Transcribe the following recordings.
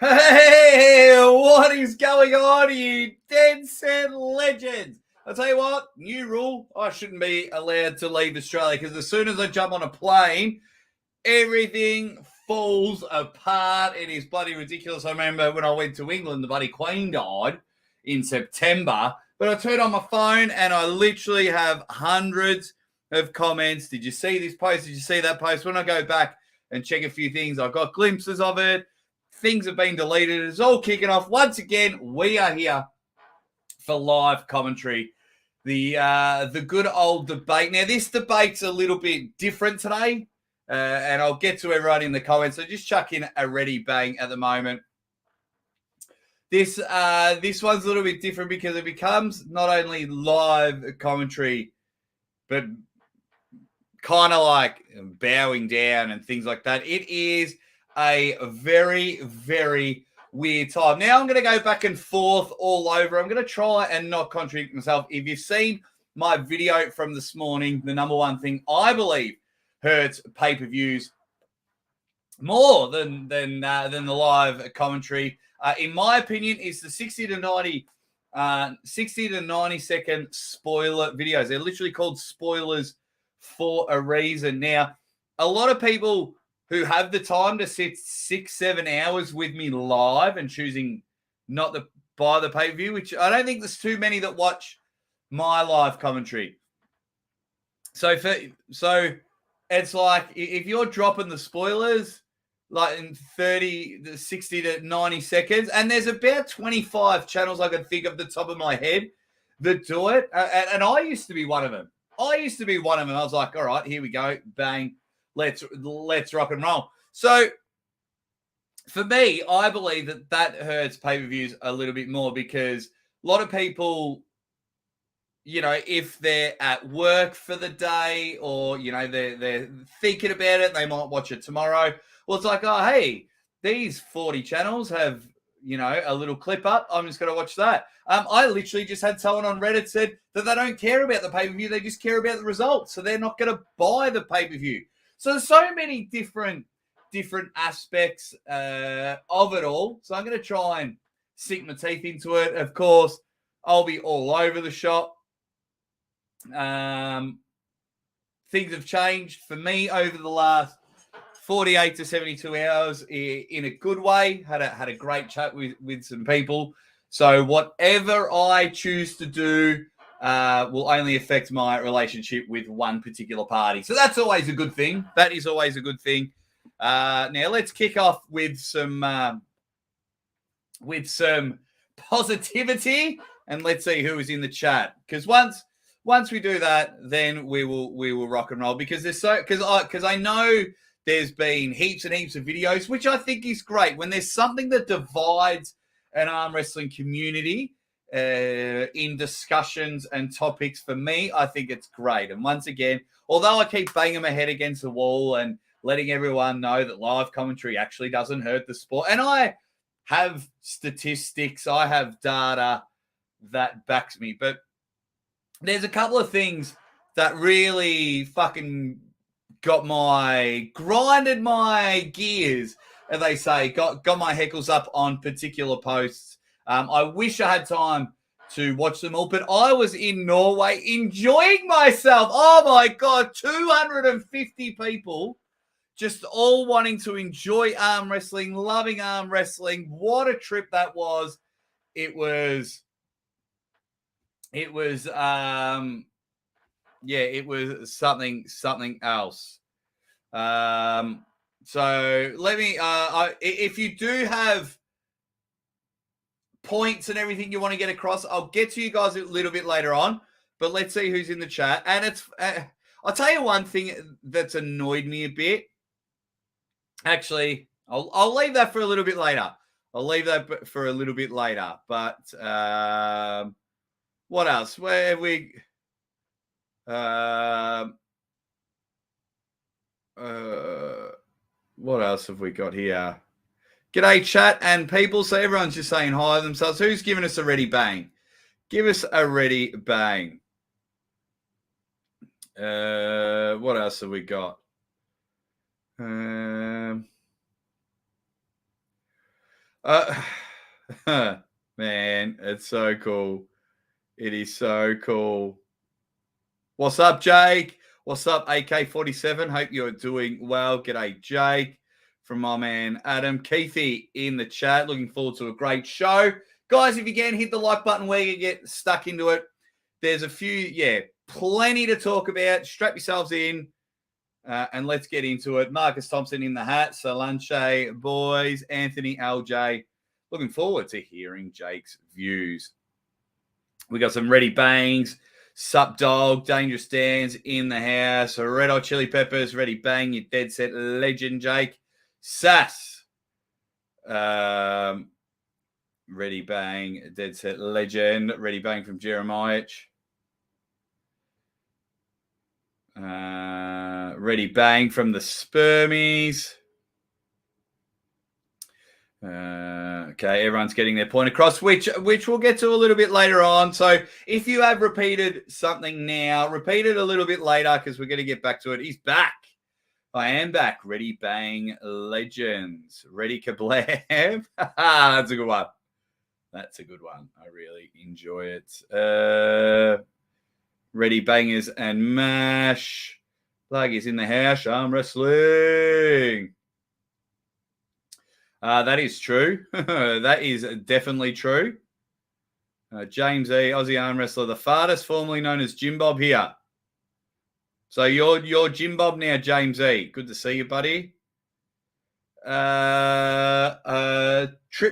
Hey, what is going on, you dead set legends? I'll tell you what, new rule, I shouldn't be allowed to leave Australia because as soon as I jump on a plane, everything falls apart. It is bloody ridiculous. I remember when I went to England, the bloody Queen died in September, but I turned on my phone and I literally have hundreds of comments. Did you see this post? Did you see that post? When I go back and check a few things, I've got glimpses of it. Things have been deleted. It's all kicking off. Once again, we are here for live commentary. The good old debate. Now, this debate's a little bit different today, and I'll get to everyone in the comments. So just chuck in a ready bang at the moment. This one's a little bit different because it becomes not only live commentary, but kind of like bowing down and things like that. It is a very, very weird time. Now I'm going to go back and forth all over. I'm going to try and not contradict myself. If you've seen my video from this morning, the number one thing I believe hurts pay-per-views more than the live commentary, in my opinion, is the 60 to 90 second spoiler videos. They're literally called spoilers for a reason. Now, a lot of people who have the time to sit 6-7 hours with me live and choosing not to buy the pay-per-view, which I don't think there's too many that watch my live commentary. So it's like if you're dropping the spoilers like in 60 to 90 seconds, and there's about 25 channels I can think of the top of my head that do it, and I used to be one of them. I was like, all right, here we go, bang. Let's rock and roll. So for me, I believe that hurts pay-per-views a little bit more because a lot of people, you know, if they're at work for the day or, you know, they're thinking about it, they might watch it tomorrow. Well, it's like, oh, hey, these 40 channels have, you know, a little clip up. I'm just going to watch that. I literally just had someone on Reddit said that they don't care about the pay-per-view. They just care about the results. So they're not going to buy the pay-per-view. So there's so many different aspects of it all. So I'm going to try and sink my teeth into it. Of course, I'll be all over the shop. Things have changed for me over the last 48 to 72 hours in a good way. Had a great chat with some people. So whatever I choose to do will only affect my relationship with one particular party. So that's always a good thing. That is always a good thing. Now let's kick off with some positivity, and let's see who is in the chat. Because once we do that, then we will rock and roll. Because I know there's been heaps and heaps of videos, which I think is great. When there's something that divides an arm wrestling community in discussions and topics, for me, I think it's great. And once again, although I keep banging my head against the wall and letting everyone know that live commentary actually doesn't hurt the sport, and I have statistics, I have data that backs me, but there's a couple of things that really fucking grinded my gears, as they say, got my heckles up on particular posts. I wish I had time to watch them all, but I was in Norway enjoying myself. Oh my God, 250 people just all wanting to enjoy arm wrestling, loving arm wrestling. What a trip that was. It was something else. So let me, if you do have points and everything you want to get across, I'll get to you guys a little bit later on, but let's see who's in the chat. And it's, I'll tell you one thing that's annoyed me a bit. Actually, I'll leave that for a little bit later. But what else? Where have we? What else have we got here? G'day, chat and people. So everyone's just saying hi to themselves. Who's giving us a ready bang? Give us a ready bang. What else have we got? Man, it's so cool. It is so cool. What's up, Jake? What's up, AK47? Hope you're doing well. G'day, Jake. From my man Adam. Keithy in the chat. Looking forward to a great show. Guys, if you can, hit the like button where you get stuck into it. There's a few, plenty to talk about. Strap yourselves in and let's get into it. Marcus Thompson in the hat. Solanche, boys. Anthony LJ. Looking forward to hearing Jake's views. We got some ready bangs. Sup dog, Dangerous Dan's in the house. Red Hot Chili Peppers, ready bang, you dead set legend, Jake. Sass, ready bang, dead set legend. Ready bang from Jeremiah. Ready bang from the Spermies. Okay, everyone's getting their point across, which we'll get to a little bit later on. So if you have repeated something now, repeat it a little bit later because we're going to get back to it. He's back. I am back. Ready bang legends. Ready kablam. That's a good one. That's a good one. I really enjoy it. Ready bangers and mash. Plug is in the house. Arm wrestling. That is true. That is definitely true. James E, Aussie arm wrestler, the farthest, formerly known as Jim Bob here. So you're Jim Bob now, James E. Good to see you, buddy. Trip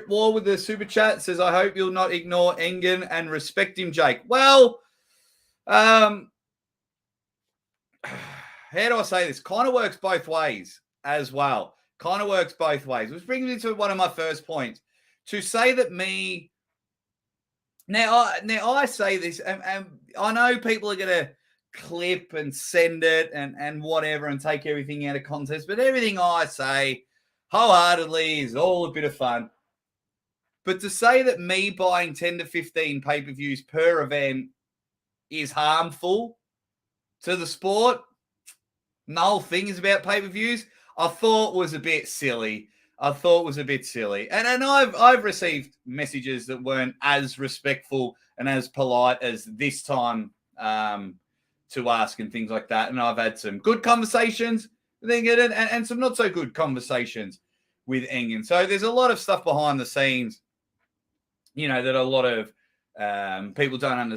War with the super chat says, I hope you'll not ignore Engen and respect him, Jake. Well, how do I say this? Kind of works both ways as well. Kind of works both ways, which brings me to one of my first points. To say that me... Now I say this, and I know people are going to clip and send it and whatever and take everything out of context, but everything I say wholeheartedly is all a bit of fun. But to say that me buying 10 to 15 pay-per-views per event is harmful to the sport, and the whole thing is about pay-per-views, I thought was a bit silly. And I've received messages that weren't as respectful and as polite as this time to ask and things like that. And I've had some good conversations with Engen and some not so good conversations with Engen. So there's a lot of stuff behind the scenes, that a lot of people don't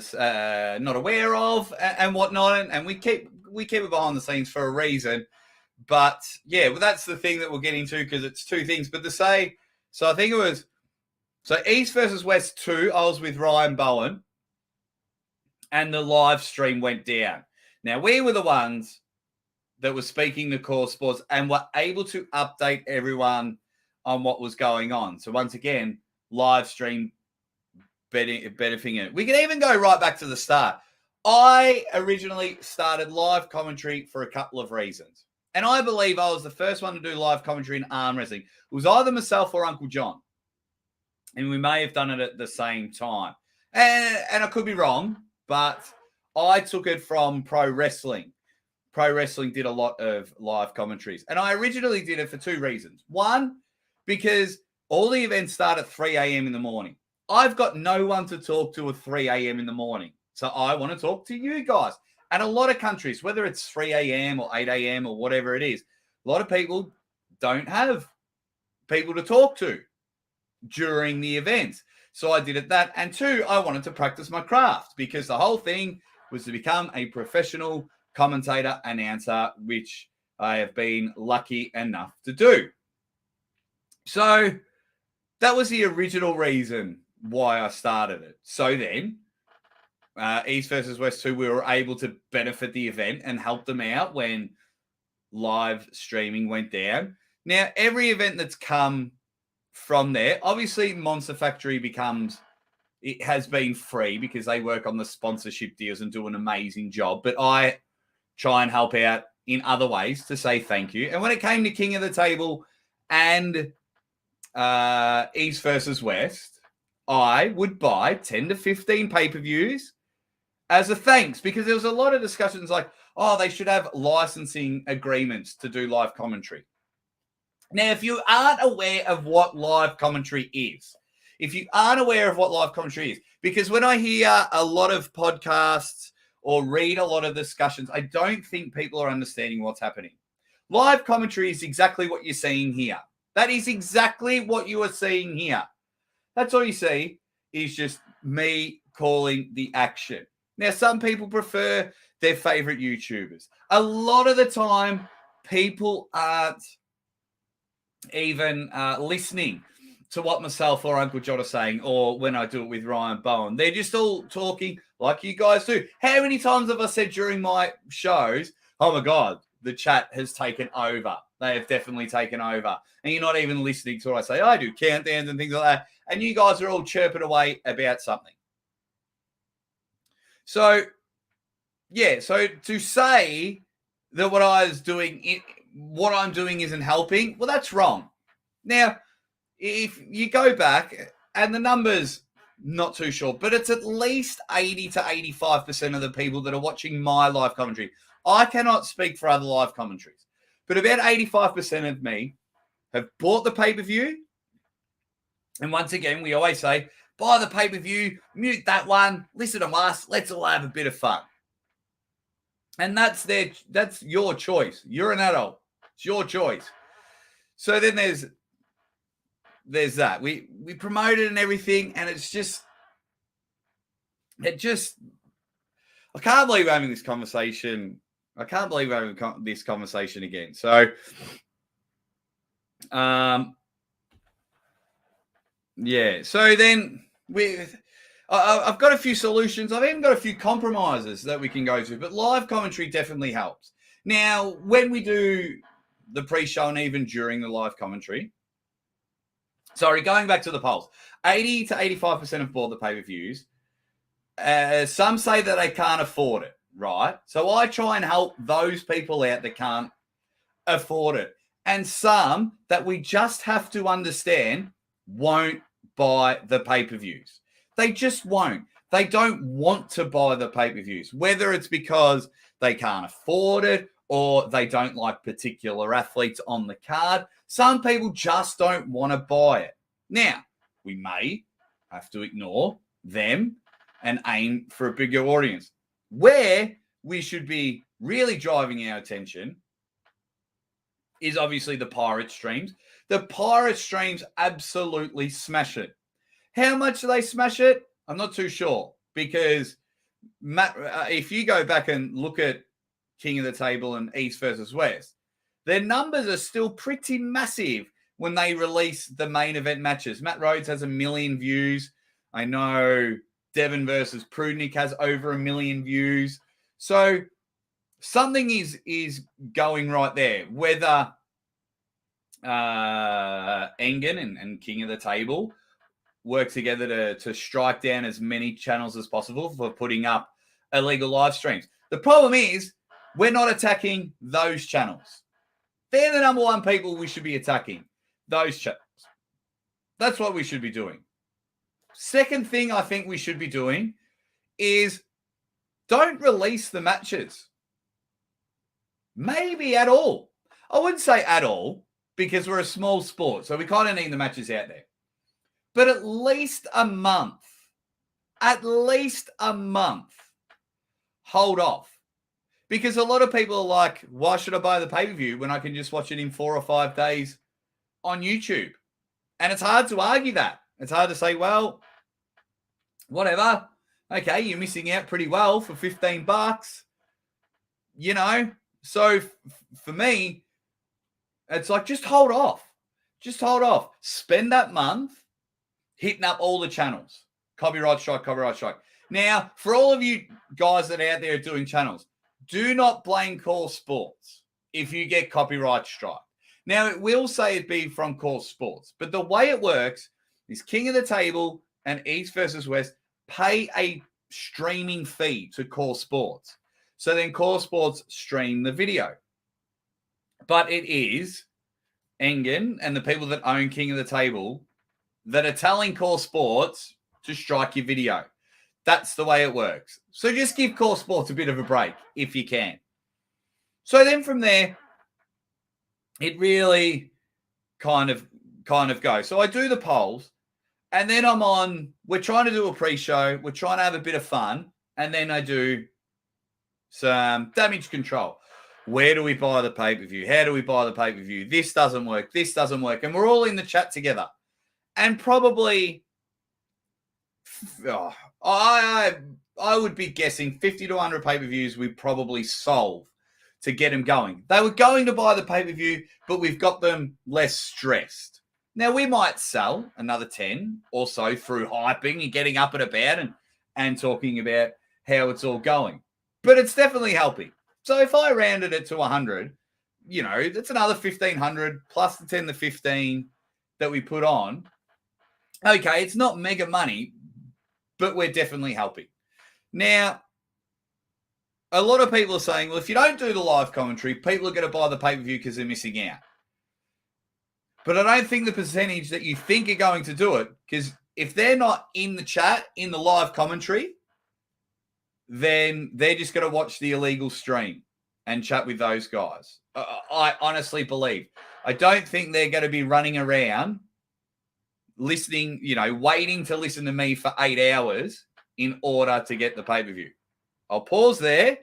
not aware of and whatnot. And we keep it behind the scenes for a reason. But yeah, well, that's the thing that we'll get into because it's two things. But to say, so I think it was, so East versus West 2, I was with Ryan Bowen and the live stream went down. Now, we were the ones that were speaking to Core Sports and were able to update everyone on what was going on. So once again, live stream benefiting it. We can even go right back to the start. I originally started live commentary for a couple of reasons. And I believe I was the first one to do live commentary in arm wrestling. It was either myself or Uncle John. And we may have done it at the same time. And I could be wrong, but I took it from pro wrestling. Pro wrestling did a lot of live commentaries. And I originally did it for two reasons. One, because all the events start at 3 a.m. in the morning. I've got no one to talk to at 3 a.m. in the morning. So I want to talk to you guys. And a lot of countries, whether it's 3 a.m. or 8 a.m. or whatever it is, a lot of people don't have people to talk to during the events. So I did it that. And two, I wanted to practice my craft because the whole thing was to become a professional commentator, announcer, which I have been lucky enough to do. So that was the original reason why I started it. So then, East versus West 2, we were able to benefit the event and help them out when live streaming went down. Now, every event that's come from there, obviously Monster Factory it has been free because they work on the sponsorship deals and do an amazing job. But I try and help out in other ways to say thank you. And when it came to King of the Table and East versus West, I would buy 10 to 15 pay-per-views as a thanks, because there was a lot of discussions like, oh, they should have licensing agreements to do live commentary. Now, if you aren't aware of what live commentary is, because when I hear a lot of podcasts or read a lot of discussions, I don't think people are understanding what's happening. Live commentary is exactly what you're seeing here. That is exactly what you are seeing here. That's all you see is just me calling the action. Now, some people prefer their favorite YouTubers. A lot of the time, people aren't even listening to what myself or Uncle John are saying, or when I do it with Ryan Bowen. They're just all talking like you guys do. How many times have I said during my shows, oh my God, the chat has taken over. They have definitely taken over. And you're not even listening to what I say. I do countdowns and things like that. And you guys are all chirping away about something. So, yeah, so to say that what I'm doing isn't helping, well, that's wrong. Now, if you go back, and the numbers, not too sure, but it's at least 80 to 85% of the people that are watching my live commentary. I cannot speak for other live commentaries, but about 85% of me have bought the pay-per-view. And once again, we always say, buy the pay-per-view, mute that one, listen to us, let's all have a bit of fun. And that's your choice. You're an adult. It's your choice. So then there's that. We promote it and everything, and I can't believe we're having this conversation. I can't believe we're having this conversation again. So, yeah. So then I've got a few solutions. I've even got a feu compromises that we can go to, but live commentary definitely helps. Now, when we do the pre-show and even during the live commentary, going back to the polls, 80 to 85% have bought the pay-per-views. Some say that they can't afford it, right? So I try and help those people out that can't afford it. And some that we just have to understand won't buy the pay-per-views. They just won't. They don't want to buy the pay-per-views, whether it's because they can't afford it or they don't like particular athletes on the card. Some people just don't want to buy it. Now, we may have to ignore them and aim for a bigger audience. Where we should be really driving our attention is obviously the pirate streams. The pirate streams absolutely smash it. How much do they smash it? I'm not too sure, because if you go back and look at King of the Table and East versus West, their numbers are still pretty massive when they release the main event matches. Matt Rhodes has 1 million views. I know Devin versus Prudnik has over 1 million views. So something is going right there. Whether Engen and King of the Table work together to strike down as many channels as possible for putting up illegal live streams. The problem is we're not attacking those channels. They're the number one people we should be attacking, those channels. That's what we should be doing. Second thing I think we should be doing is don't release the matches. Maybe at all. I wouldn't say at all, because we're a small sport, so we kind of need the matches out there. But at least a month, hold off. Because a lot of people are like, why should I buy the pay-per-view when I can just watch it in 4 or 5 days on YouTube? And it's hard to argue that. It's hard to say, well, whatever. Okay, you're missing out pretty well for $15. You know? So for me, it's like, just hold off. Just hold off. Spend that month hitting up all the channels. Copyright strike. Now, for all of you guys that are out there doing channels, do not blame Core Sports if you get copyright strike. Now, it will say it be from Core Sports, but the way it works is King of the Table and East versus West pay a streaming fee to Core Sports. So then Core Sports stream the video. But it is Engen and the people that own King of the Table that are telling Core Sports to strike your video. That's the way it works. So just give Core Sports a bit of a break if you can. So then from there, it really kind of goes. So I do the polls, and then we're trying to do a pre-show. We're trying to have a bit of fun, and then I do some damage control. Where do we buy the pay-per-view? How do we buy the pay-per-view? This doesn't work. This doesn't work. And we're all in the chat together. And probably, I would be guessing 50 to 100 pay-per-views we probably solve to get them going. They were going to buy the pay-per-view, but we've got them less stressed. Now, we might sell another 10 or so through hyping and getting up and about and talking about how it's all going. But it's definitely helping. So if I rounded it to 100, that's another 1,500 plus the 10 to 15 that we put on. Okay, it's not mega money, but we're definitely helping. Now, a lot of people are saying, well, if you don't do the live commentary, people are going to buy the pay-per-view because they're missing out. But I don't think the percentage that you think are going to do it, because if they're not in the chat, in the live commentary, then they're just going to watch the illegal stream and chat with those guys. I honestly believe. I don't think they're going to be running around listening, waiting to listen to me for 8 hours in order to get the pay-per-view. I'll pause there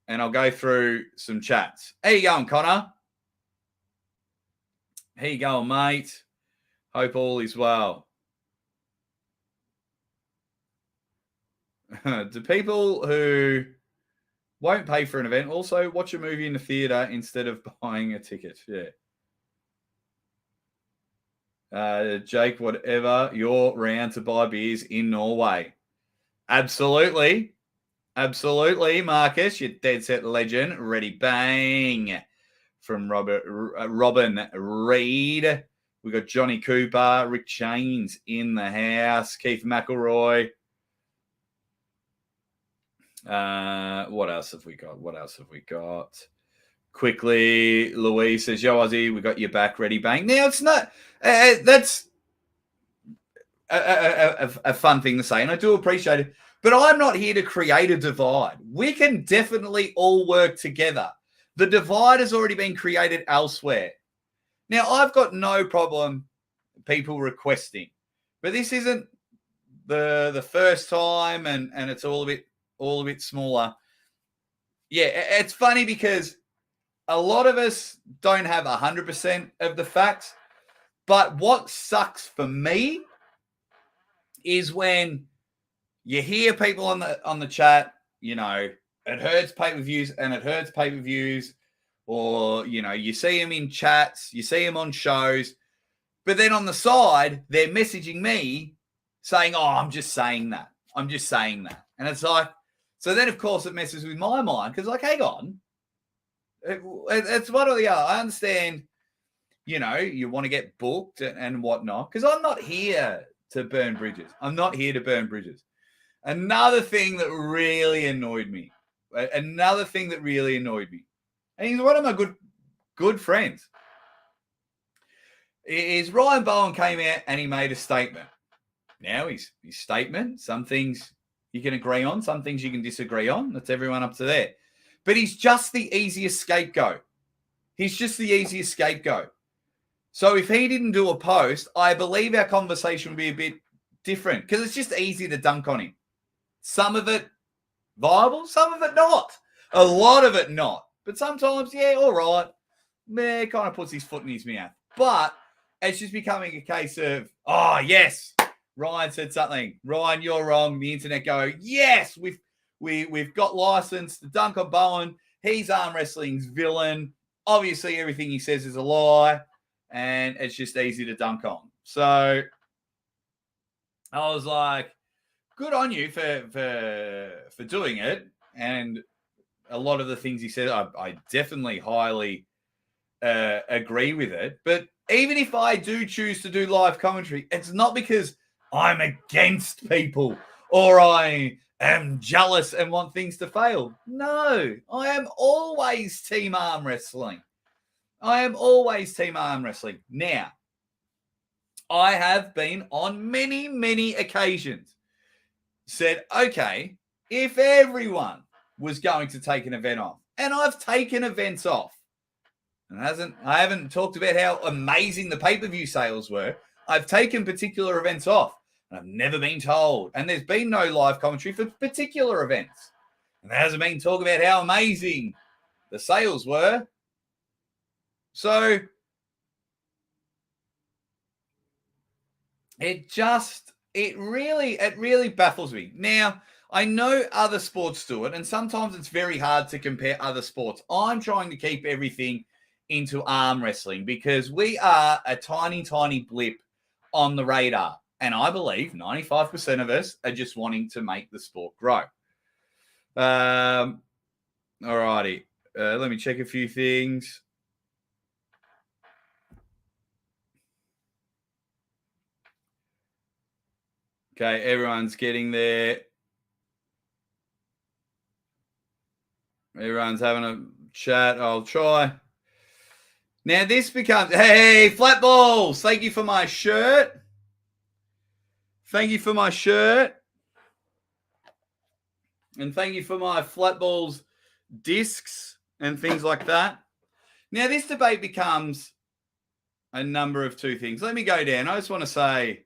and I'll go through some chats. How you going, Connor? How you going, mate? Hope all is well. Do people who won't pay for an event also watch a movie in the theater instead of buying a ticket? Yeah. Jake, whatever, you're round to buy beers in Norway. Absolutely. Absolutely, Marcus. You're dead set legend. Ready, bang. From Robin Reed. We got Johnny Cooper, Rick Chains in the house, Keith McElroy. What else have we got? Quickly, Louise says, yo, Ozzy, we got your back, ready, bang. Now, it's not, that's a fun thing to say, and I do appreciate it, but I'm not here to create a divide. We can definitely all work together. The divide has already been created elsewhere. Now, I've got no problem people requesting, but this isn't the first time, and it's all a bit smaller. Yeah, it's funny because a lot of us don't have 100% of the facts, but what sucks for me is when you hear people on the chat, it hurts pay-per-views and it hurts pay-per-views, or, you see them in chats, you see them on shows, but then on the side, they're messaging me saying, oh, I'm just saying that. And it's like, so then, of course, it messes with my mind because, hang on. It's one or the other. I understand, you want to get booked and whatnot, because I'm not here to burn bridges. Another thing that really annoyed me, and he's one of my good friends, is Ryan Bowen came out and he made a statement. Now, his statement, some things you can agree on, some things you can disagree on. That's everyone up to there. But he's just the easiest scapegoat. So if he didn't do a post, I believe our conversation would be a bit different, because it's just easy to dunk on him. Some of it viable, some of it not. A lot of it not. But sometimes, yeah, all right. Man, kind of puts his foot in his mouth. But it's just becoming a case of, oh, yes, Ryan said something. Ryan, you're wrong. The internet go, yes, we've got license to dunk on Bowen. He's arm wrestling's villain. Obviously, everything he says is a lie, and it's just easy to dunk on. So I was like, good on you for doing it. And a lot of the things he said, I definitely highly agree with it. But even if I do choose to do live commentary, it's not because I'm against people or I am jealous and want things to fail. No, I am always team arm wrestling. I am always team arm wrestling. Now, I have been on many, many occasions said, okay, if everyone was going to take an event off, and I've taken events off, and I haven't talked about how amazing the pay-per-view sales were. I've taken particular events off, and I've never been told. And there's been no live commentary for particular events. And there hasn't been talk about how amazing the sales were. So it really baffles me. Now, I know other sports do it, and sometimes it's very hard to compare other sports. I'm trying to keep everything into arm wrestling because we are a tiny, tiny blip on the radar. And I believe 95% of us are just wanting to make the sport grow. All righty. Let me check a few things. Okay, everyone's getting there. Everyone's having a chat. I'll try. Now this becomes, hey, flat balls, thank you for my shirt. Thank you for my shirt. And thank you for my flat balls discs and things like that. Now this debate becomes a number of two things. Let me go down. I just want to say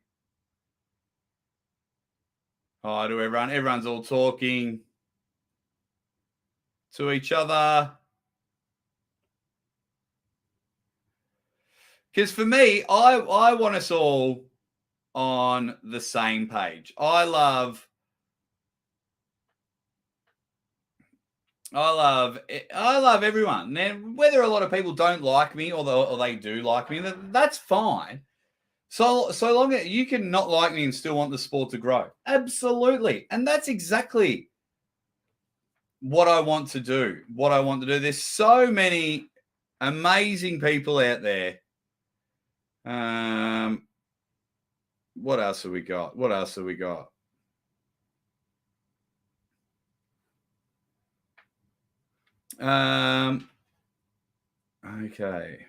hi to everyone. Everyone's all talking to each other. Because for me, I want us all on the same page. I love everyone. Now, whether a lot of people don't like me or they do like me, that's fine. So long as you can not like me and still want the sport to grow. Absolutely. And that's exactly what I want to do. There's so many amazing people out there. What else have we got? Okay.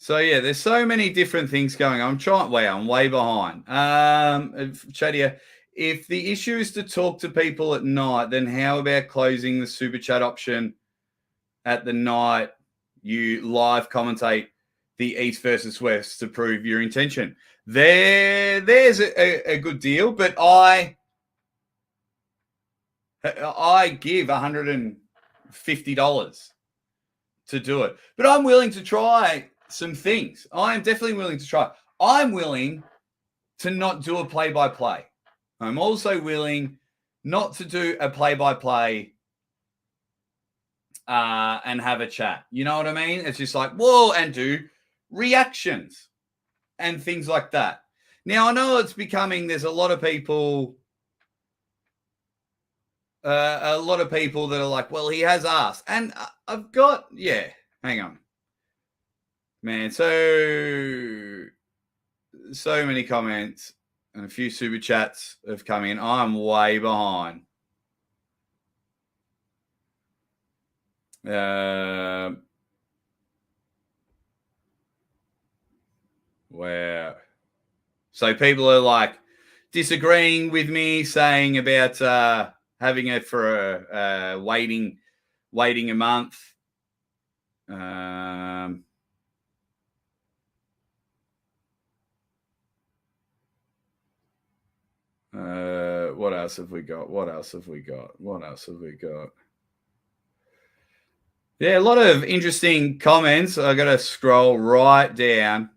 So yeah, there's so many different things going on. I'm way behind. Chadia, if the issue is to talk to people at night, then how about closing the super chat option at the night you live commentate the East versus West to prove your intention? There's a good deal, but I give $150 to do it. But I'm willing to try some things. I am definitely willing to try. I'm willing to not do a play-by-play. I'm also willing not to do a play-by-play and have a chat. You know what I mean? It's just like, whoa, and do reactions and things like that. Now, I know it's becoming, there's a lot of people that are like, well, he has asked. And I've got, hang on. Man, so many comments and a few super chats have come in. I'm way behind. Wow. So people are like disagreeing with me, saying about having it for waiting a month. What else have we got? Yeah, a lot of interesting comments. I got to scroll right down.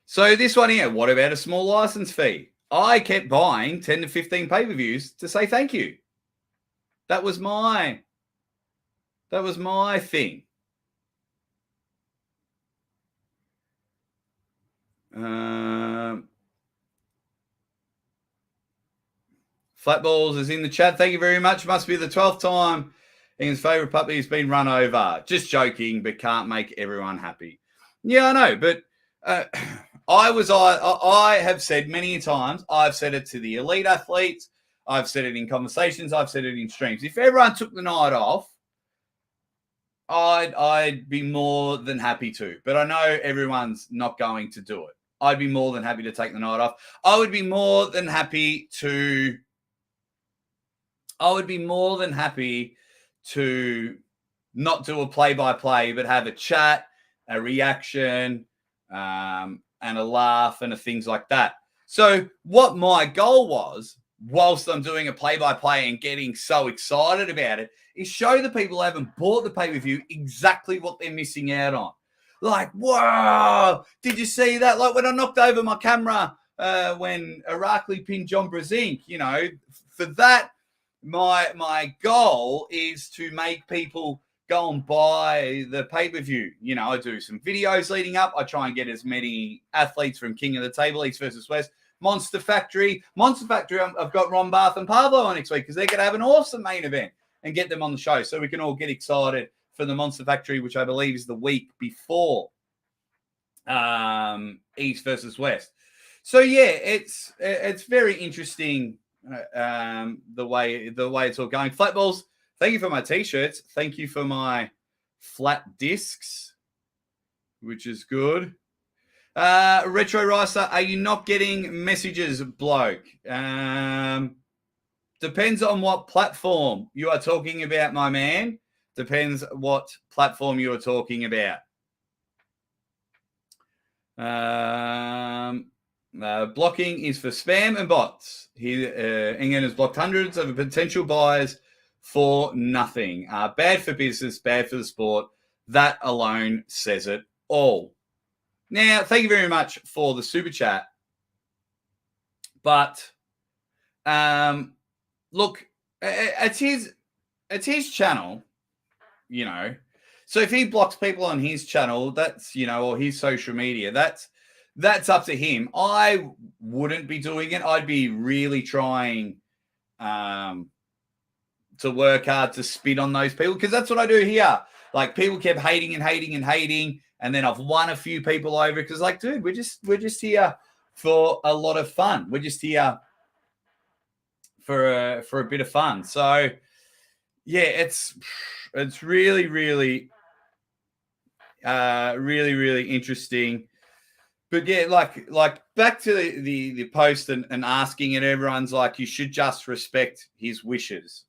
So this one here, what about a small license fee? I kept buying 10 to 15 pay-per-views to say thank you. That was my thing. Flatballs is in the chat. Thank you very much. Must be the 12th time his favorite puppy has been run over. Just joking, but can't make everyone happy. Yeah, I know, but I have said many times, I've said it to the elite athletes, I've said it in conversations, I've said it in streams. If everyone took the night off, I'd be more than happy to. But I know everyone's not going to do it. I'd be more than happy to take the night off. I would be more than happy to not do a play-by-play, but have a chat, a reaction, and a laugh and things like that. So what my goal was, whilst I'm doing a play-by-play and getting so excited about it, is show the people who haven't bought the pay-per-view exactly what they're missing out on. Like, whoa, did you see that? Like when I knocked over my camera when Irakli pinned John Brzezinski, you know, for that, my goal is to make people go and buy the pay-per-view. You know, I do some videos leading up. I try and get as many athletes from King of the Table, East versus West, Monster Factory. I've got Ron Barth and Pablo on next week because they're going to have an awesome main event and get them on the show so we can all get excited for the Monster Factory, which I believe is the week before East versus West. So, yeah, it's very interesting the way it's all going. Flatballs, thank you for my T-shirts. Thank you for my flat discs, which is good. Retro Ricer, are you not getting messages, bloke? Depends on what platform you are talking about, my man. Depends what platform you are talking about. Blocking is for spam and bots. Engen has blocked hundreds of potential buyers for nothing. Bad for business, bad for the sport. That alone says it all. Now, thank you very much for the super chat. But look, it's his channel, you know. So if he blocks people on his channel, that's, you know, or his social media, that's up to him. I wouldn't be doing it. I'd be really trying to work hard to spit on those people, because that's what I do here. Like, people kept hating and hating and hating, and then I've won a few people over because, like, dude, we're just here for a lot of fun. We're just here for a bit of fun. So yeah, it's really, really, really interesting. But yeah, like back to the post and asking it, everyone's like, you should just respect his wishes.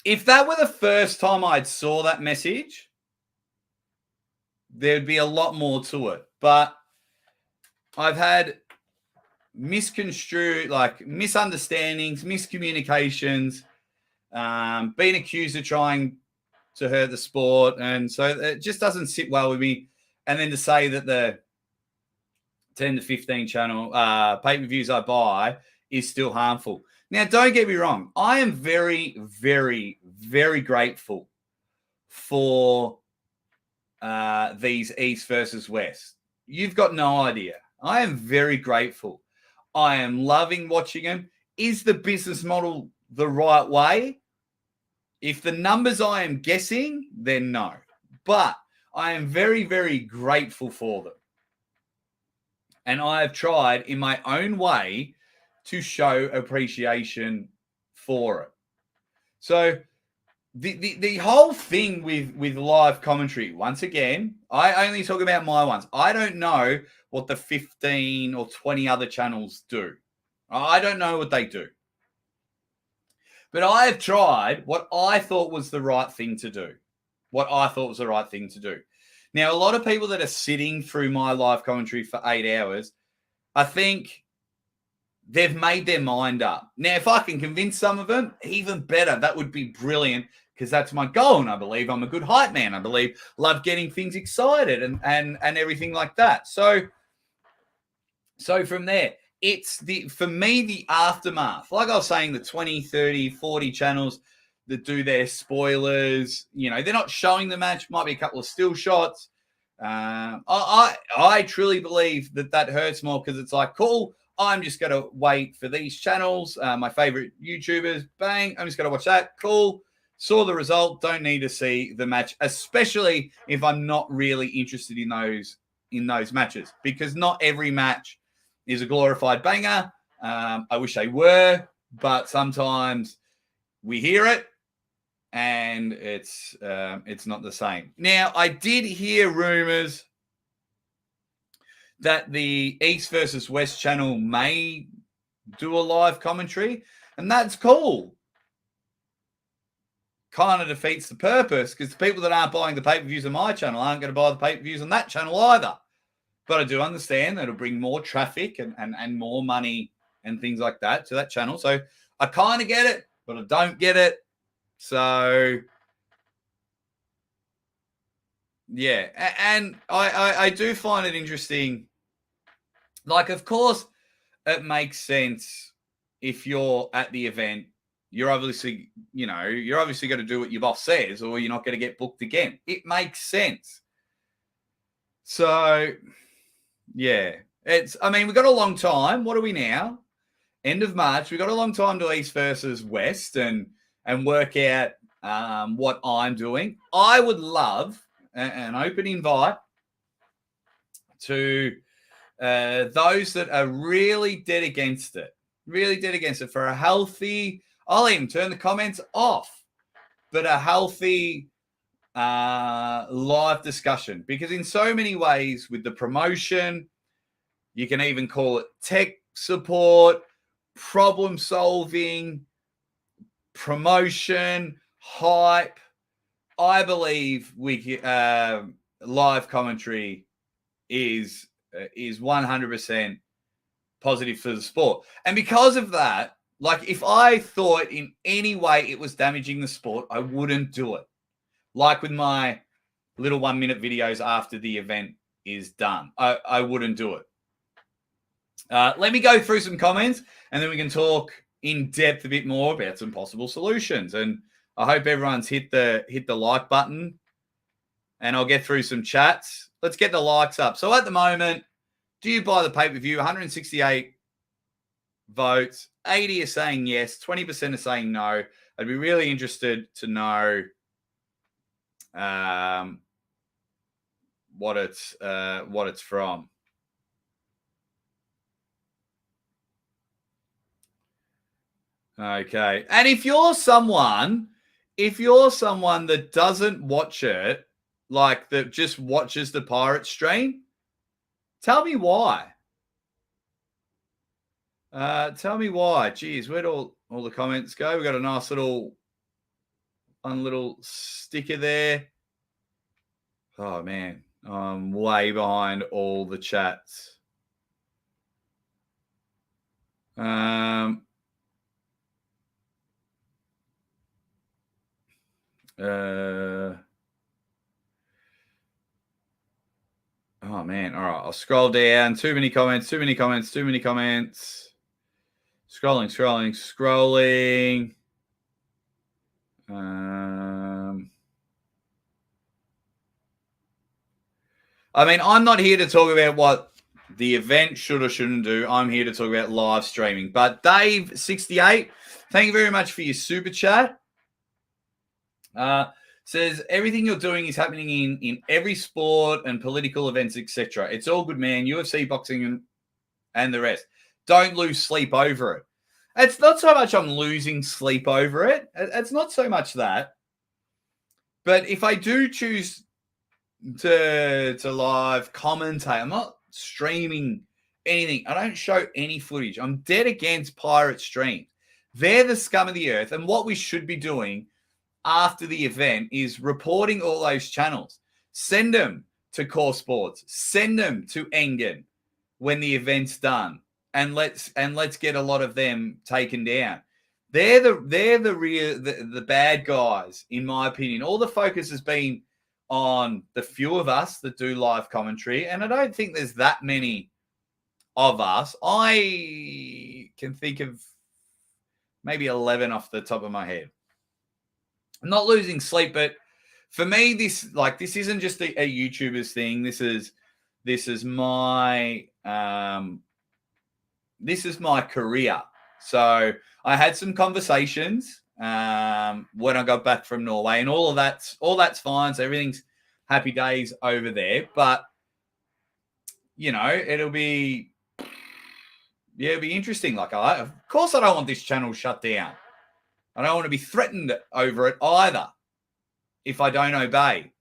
If that were the first time I'd saw that message, there'd be a lot more to it. But I've had misunderstandings, miscommunications, being accused of trying to hurt the sport. And so it just doesn't sit well with me. And then to say that the 10 to 15 channel pay-per-views I buy is still harmful. Now, don't get me wrong. I am very, very, very grateful for these East versus West. You've got no idea. I am very grateful. I am loving watching them. Is the business model the right way? If the numbers I am guessing, then no. But I am very, very grateful for them. And I have tried in my own way to show appreciation for it. So the whole thing with live commentary, once again, I only talk about my ones. I don't know what the 15 or 20 other channels do. I don't know what they do. But I have tried what I thought was the right thing to do. Now, a lot of people that are sitting through my live commentary for 8 hours, I think they've made their mind up. Now, if I can convince some of them, even better. That would be brilliant, because that's my goal. And I believe I'm a good hype man. I love getting things excited and everything like that. So from there, it's for me, the aftermath. Like I was saying, the 20, 30, 40 channels that do their spoilers, you know, they're not showing the match. Might be a couple of still shots. I truly believe that hurts more, because it's like, cool, I'm just going to wait for these channels, my favorite YouTubers, bang, I'm just going to watch that, cool. Saw the result, don't need to see the match, especially if I'm not really interested in those matches, because not every match is a glorified banger. I wish they were, but sometimes we hear it and it's not the same. Now, I did hear rumors that the East versus West channel may do a live commentary, and that's cool. Kind of defeats the purpose, because the people that aren't buying the pay-per-views on my channel aren't going to buy the pay-per-views on that channel either. But I do understand that it'll bring more traffic and more money and things like that to that channel. So I kind of get it, but I don't get it. So, yeah. And I do find it interesting. Like, of course, it makes sense if you're at the event. You're obviously going to do what your boss says, or you're not going to get booked again. It makes sense. So, yeah, we've got a long time. What are we now? End of March. We've got a long time to East versus West and work out what I'm doing. I would love an open invite to those that are really dead against it for a healthy, I'll even turn the comments off, but a healthy live discussion. Because in so many ways with the promotion, you can even call it tech support, problem solving, promotion, hype. I believe live commentary is 100% positive for the sport. And because of that, like, if I thought in any way it was damaging the sport, I wouldn't do it. Like with my little 1-minute videos after the event is done, I wouldn't do it. Let me go through some comments, and then we can talk in depth a bit more about some possible solutions. And I hope everyone's hit the like button, and I'll get through some chats. Let's get the likes up. So at the moment, do you buy the pay-per-view? 168 votes. 80 are saying yes. 20% are saying no. I'd be really interested to know what it's from. Okay. And if you're someone that doesn't watch it, like that just watches the pirate stream, tell me why. Tell me why. Geez, where'd all the comments go? We got a nice little sticker there. Oh man, I'm way behind all the chats. Oh man, all right, I'll scroll down. Too many comments. Scrolling. I'm not here to talk about what the event should or shouldn't do. I'm here to talk about live streaming. But Dave68, thank you very much for your super chat. Says everything you're doing is happening in every sport and political events, etc. It's all good, man. UFC, boxing, and the rest. Don't lose sleep over it. It's not so much I'm losing sleep over it. It's not so much that. But if I do choose to live commentate, I'm not streaming anything. I don't show any footage. I'm dead against pirate streams. They're the scum of the earth. And what we should be doing after the event is reporting all those channels. Send them to Core Sports. Send them to Engen when the event's done. And let's get a lot of them taken down. They're the bad guys, in my opinion. All the focus has been on the few of us that do live commentary, and I don't think there's that many of us. I can think of maybe 11 off the top of my head. I'm not losing sleep, but for me, this isn't just a YouTuber's thing. This is my career. So I had some conversations when I got back from Norway, and all that's fine. So everything's happy days over there. But it'll be interesting. Like, of course, I don't want this channel shut down. I don't want to be threatened over it either if I don't obey.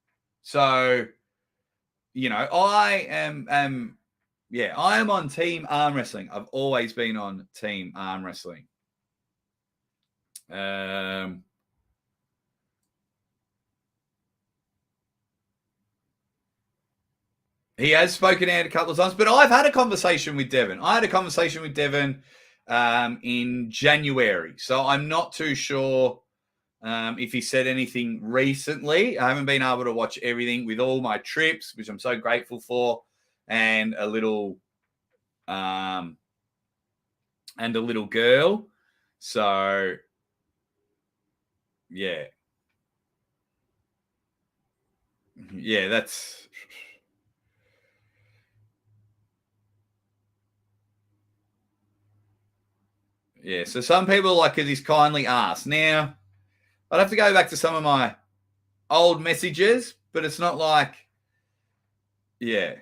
So, I am on team arm wrestling. I've always been on team arm wrestling. He has spoken out a couple of times, but I've had a conversation with Devon. I had a conversation with Devon in January, so I'm not too sure if he said anything recently. I haven't been able to watch everything with all my trips, which I'm so grateful for, and a little girl. So yeah, that's. Yeah, so some people like it is kindly asked. Now, I'd have to go back to some of my old messages, but it's not like, okay.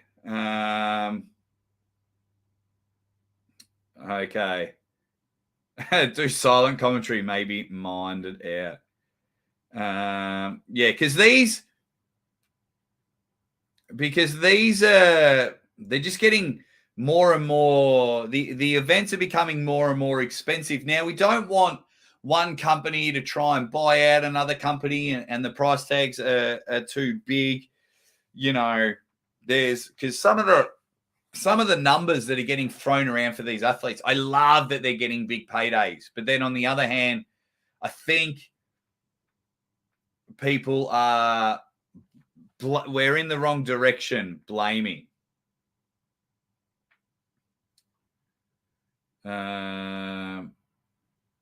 Do silent commentary, maybe mind it out. Because these they're just getting more and more, the events are becoming more and more expensive. Now, we don't want one company to try and buy out another company and the price tags are too big. Because some of the numbers that are getting thrown around for these athletes, I love that they're getting big paydays. But then on the other hand, I think people we're in the wrong direction blaming.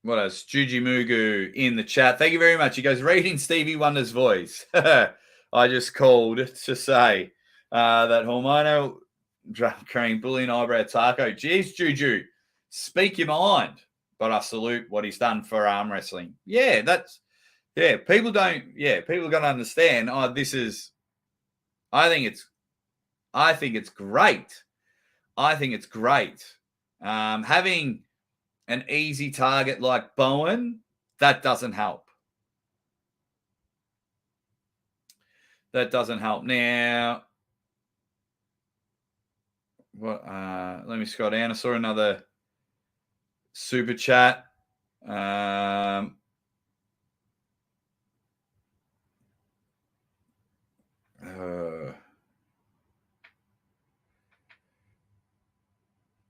What else? Juji Mugu in the chat. Thank you very much. He goes, reading Stevie Wonder's voice. I just called to say that hormonal drug cream, bullying eyebrow taco. Jeez, Juju, speak your mind. But I salute what he's done for arm wrestling. Yeah, people got to understand. I think it's great. I think it's great. Having an easy target like Bowen, that doesn't help. That doesn't help. Now, let me scroll down. I saw another super chat.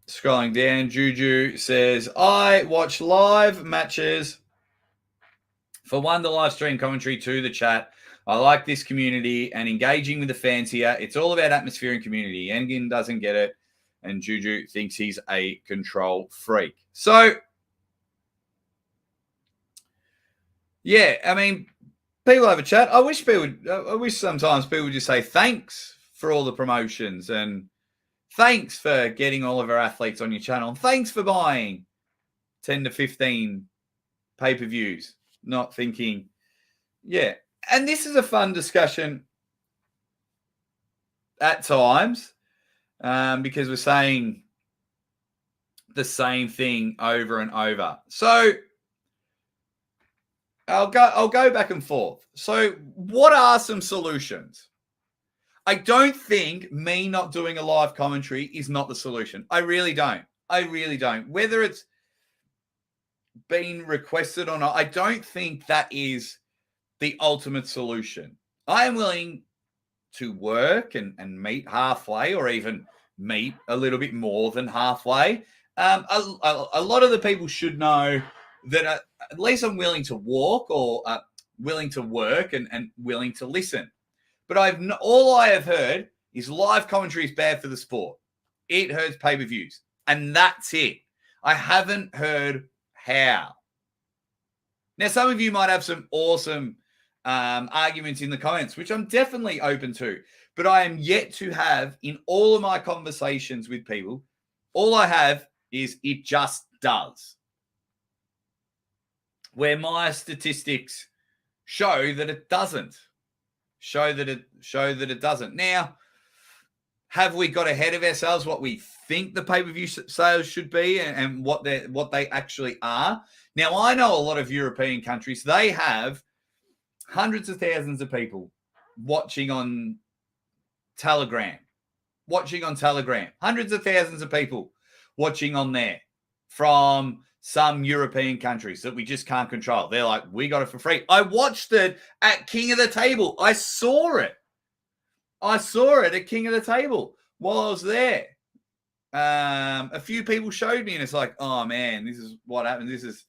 Scrolling down, Juju says, I watch live matches for one, the live stream commentary, two, the chat. I like this community and engaging with the fans here. It's all about atmosphere and community. Engin doesn't get it, and Juju thinks he's a control freak. So, yeah, I mean, people have a chat. I wish sometimes people would just say thanks for all the promotions and thanks for getting all of our athletes on your channel. And thanks for buying 10 to 15 pay-per-views. Not thinking, yeah. And this is a fun discussion at times because we're saying the same thing over and over. So I'll go back and forth. So what are some solutions? I don't think me not doing a live commentary is not the solution. I really don't. Whether it's been requested or not, I don't think that is the ultimate solution. I am willing to work and meet halfway or even meet a little bit more than halfway. A lot of the people should know that at least I'm willing to walk or willing to work and willing to listen. But all I have heard is live commentary is bad for the sport. It hurts pay-per-views. And that's it. I haven't heard how. Now, some of you might have some awesome arguments in the comments, which I'm definitely open to. But I am yet to have, in all of my conversations with people, all I have is it just does. where my statistics show that it doesn't. Show that it doesn't. Now, have we got ahead of ourselves what we think the pay-per-view sales should be and what they actually are? Now, I know a lot of European countries, they have hundreds of thousands of people watching on Telegram. Hundreds of thousands of people watching on there from some European countries that we just can't control. They're like, we got it for free. I watched it at King of the Table. I saw it at King of the Table while I was there. A few people showed me, and it's like, oh man, this is what happened. This is,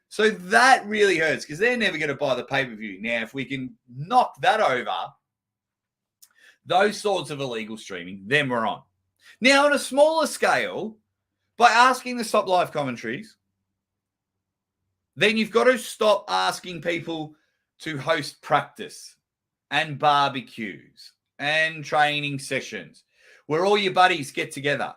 so that really hurts because they're never going to buy the pay-per-view. Now, if we can knock that over, those sorts of illegal streaming, then we're on. Now, on a smaller scale, by asking to stop live commentaries, then you've got to stop asking people to host practice and barbecues and training sessions where all your buddies get together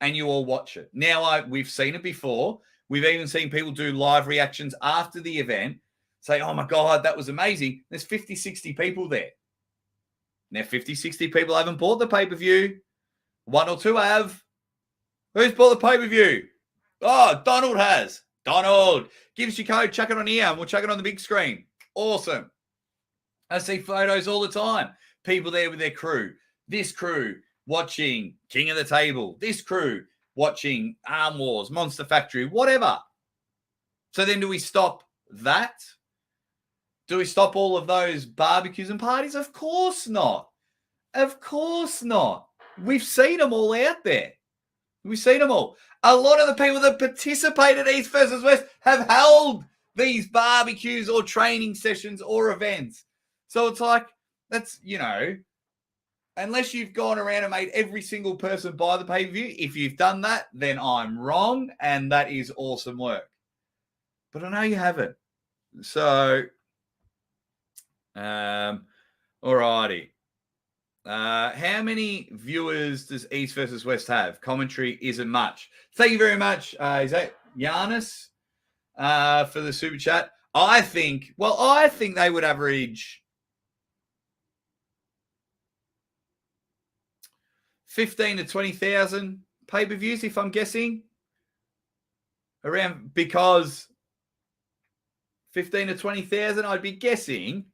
and you all watch it. Now, we've seen it before. We've even seen people do live reactions after the event, say, oh my God, that was amazing. There's 50, 60 people there. Now, 50, 60 people haven't bought the pay-per-view. One or two have. Who's bought the pay-per-view? Oh, Donald has. Donald, give us your code, chuck it on here, and we'll chuck it on the big screen. Awesome. I see photos all the time. People there with their crew. This crew watching King of the Table. This crew watching Arm Wars, Monster Factory, whatever. So then do we stop that? Do we stop all of those barbecues and parties? Of course not. Of course not. We've seen them all out there. We've seen them all. A lot of the people that participate at East versus West have held these barbecues or training sessions or events. So it's like, that's, unless you've gone around and made every single person buy the pay-per-view, if you've done that, then I'm wrong, and that is awesome work. But I know you haven't. So, alrighty. How many viewers does East versus West have? Commentary isn't much. Thank you very much. Is that Giannis for the super chat? I think they would average 15 to 20,000 pay-per-views, if I'm guessing. Around, because 15 to 20,000, I'd be guessing.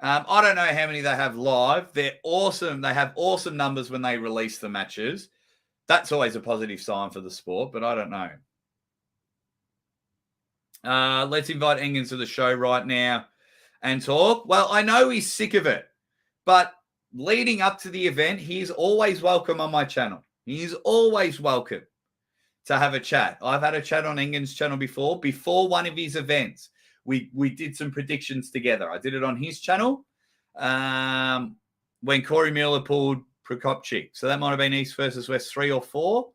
I don't know how many they have live. They're awesome. They have awesome numbers when they release the matches. That's always a positive sign for the sport, but I don't know. Let's invite Engans to the show right now and talk. Well, I know he's sick of it, but leading up to the event, he's always welcome on my channel. He's always welcome to have a chat. I've had a chat on Engans' channel before one of his events. We did some predictions together. I did it on his channel when Corey Mueller pulled Prokopchik. So that might have been East versus West 3 or 4.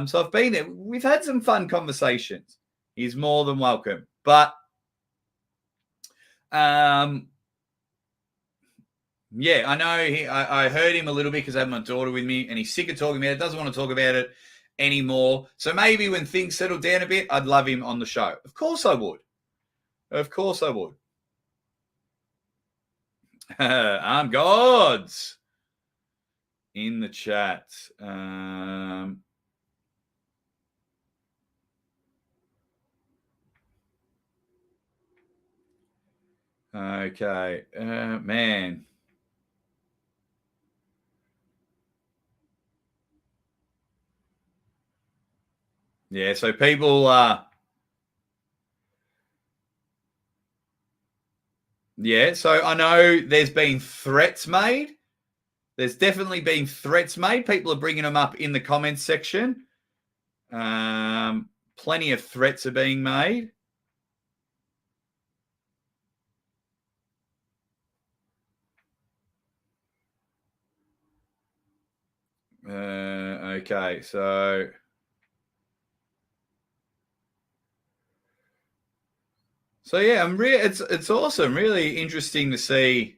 So I've been there. We've had some fun conversations. He's more than welcome. But, yeah, I know I heard him a little bit because I have my daughter with me, and he's sick of talking about it, doesn't want to talk about it anymore. So maybe when things settle down a bit, I'd love him on the show. Of course I would. Of course I would. I'm Gods in the chat. Okay. Man. Yeah, so people yeah, so I know there's been threats made. There's definitely been threats made. People are bringing them up in the comments section. Plenty of threats are being made. Okay, so yeah, it's awesome. Really interesting to see.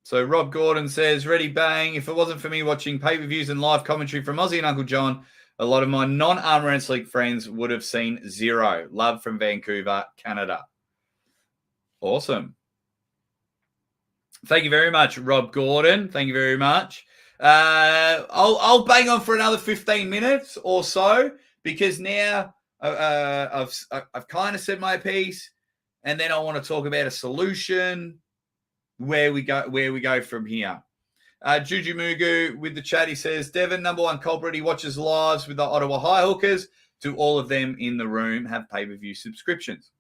So Rob Gordon says, ready bang. If it wasn't for me watching pay-per-views and live commentary from Aussie and Uncle John, a lot of my non-arm wrestling friends would have seen zero. Love from Vancouver, Canada. Awesome. Thank you very much, Rob Gordon. Thank you very much. I'll bang on for another 15 minutes or so because now I've kind of said my piece, and then I want to talk about a solution where we go from here. Juju Mugu with the chat, he says, Devon, number one culprit, he watches lives with the Ottawa High Hookers. Do all of them in the room have pay-per-view subscriptions?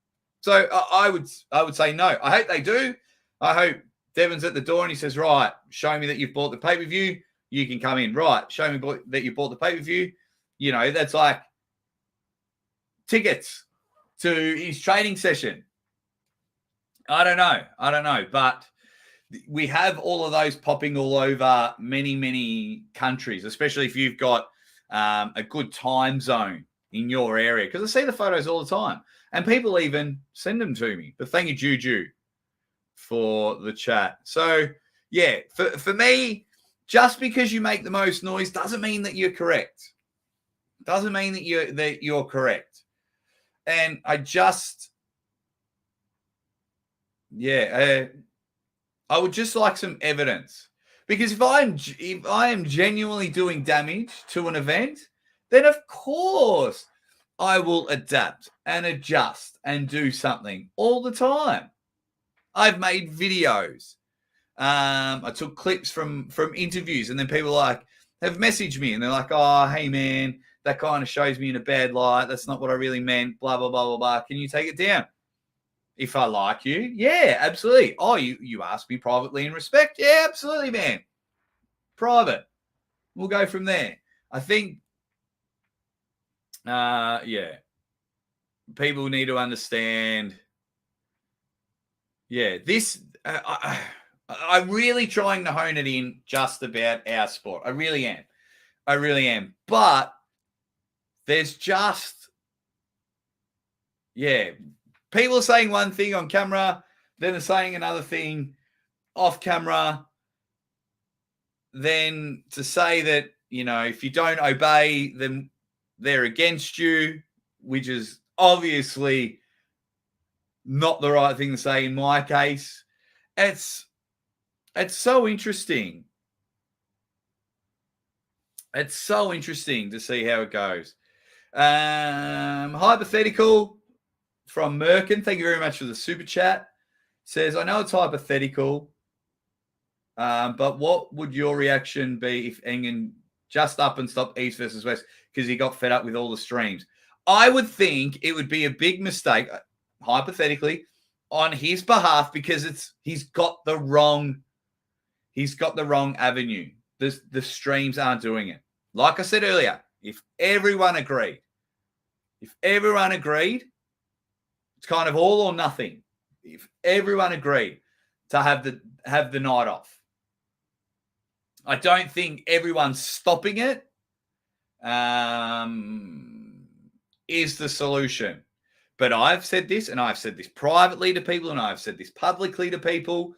So I would say no. I hope they do. I hope Devon's at the door and he says, right, show me that you've bought the pay-per-view. You can come in. Right, show me that you bought the pay-per-view. You know, that's like tickets to his training session. I don't know. But we have all of those popping all over many, many countries, especially if you've got a good time zone in your area. Because I see the photos all the time. And people even send them to me. But thank you, Juju, for the chat. So, yeah, for me, just because you make the most noise doesn't mean that you're correct. Doesn't mean that you're correct. And I just, I would just like some evidence. Because if I am genuinely doing damage to an event, then of course I will adapt and adjust and do something all the time. I've made videos. I took clips from interviews, and then people have messaged me and they're like, oh, hey man, that kind of shows me in a bad light. That's not what I really meant. Blah, blah, blah, blah, blah. Can you take it down? If I like you, yeah, absolutely. Oh, you asked me privately in respect? Yeah, absolutely, man. Private. We'll go from there. I think, people need to understand. Yeah, this, I'm really trying to hone it in just about our sport. I really am. But there's just, people are saying one thing on camera, then they're saying another thing off camera. Then to say that, if you don't obey them, they're against you, which is obviously not the right thing to say in my case. It's so interesting. It's so interesting to see how it goes. Hypothetical from Merkin, thank you very much for the super chat. Says, I know it's hypothetical, but what would your reaction be if Engen just up and stopped East versus West because he got fed up with all the streams? I would think it would be a big mistake, hypothetically, on his behalf because he's got the wrong avenue. The streams aren't doing it. Like I said earlier, if everyone agreed, it's kind of all or nothing. If everyone agreed to have the night off, I don't think everyone stopping it is the solution. But I've said this, and I've said this privately to people, and I've said this publicly to people,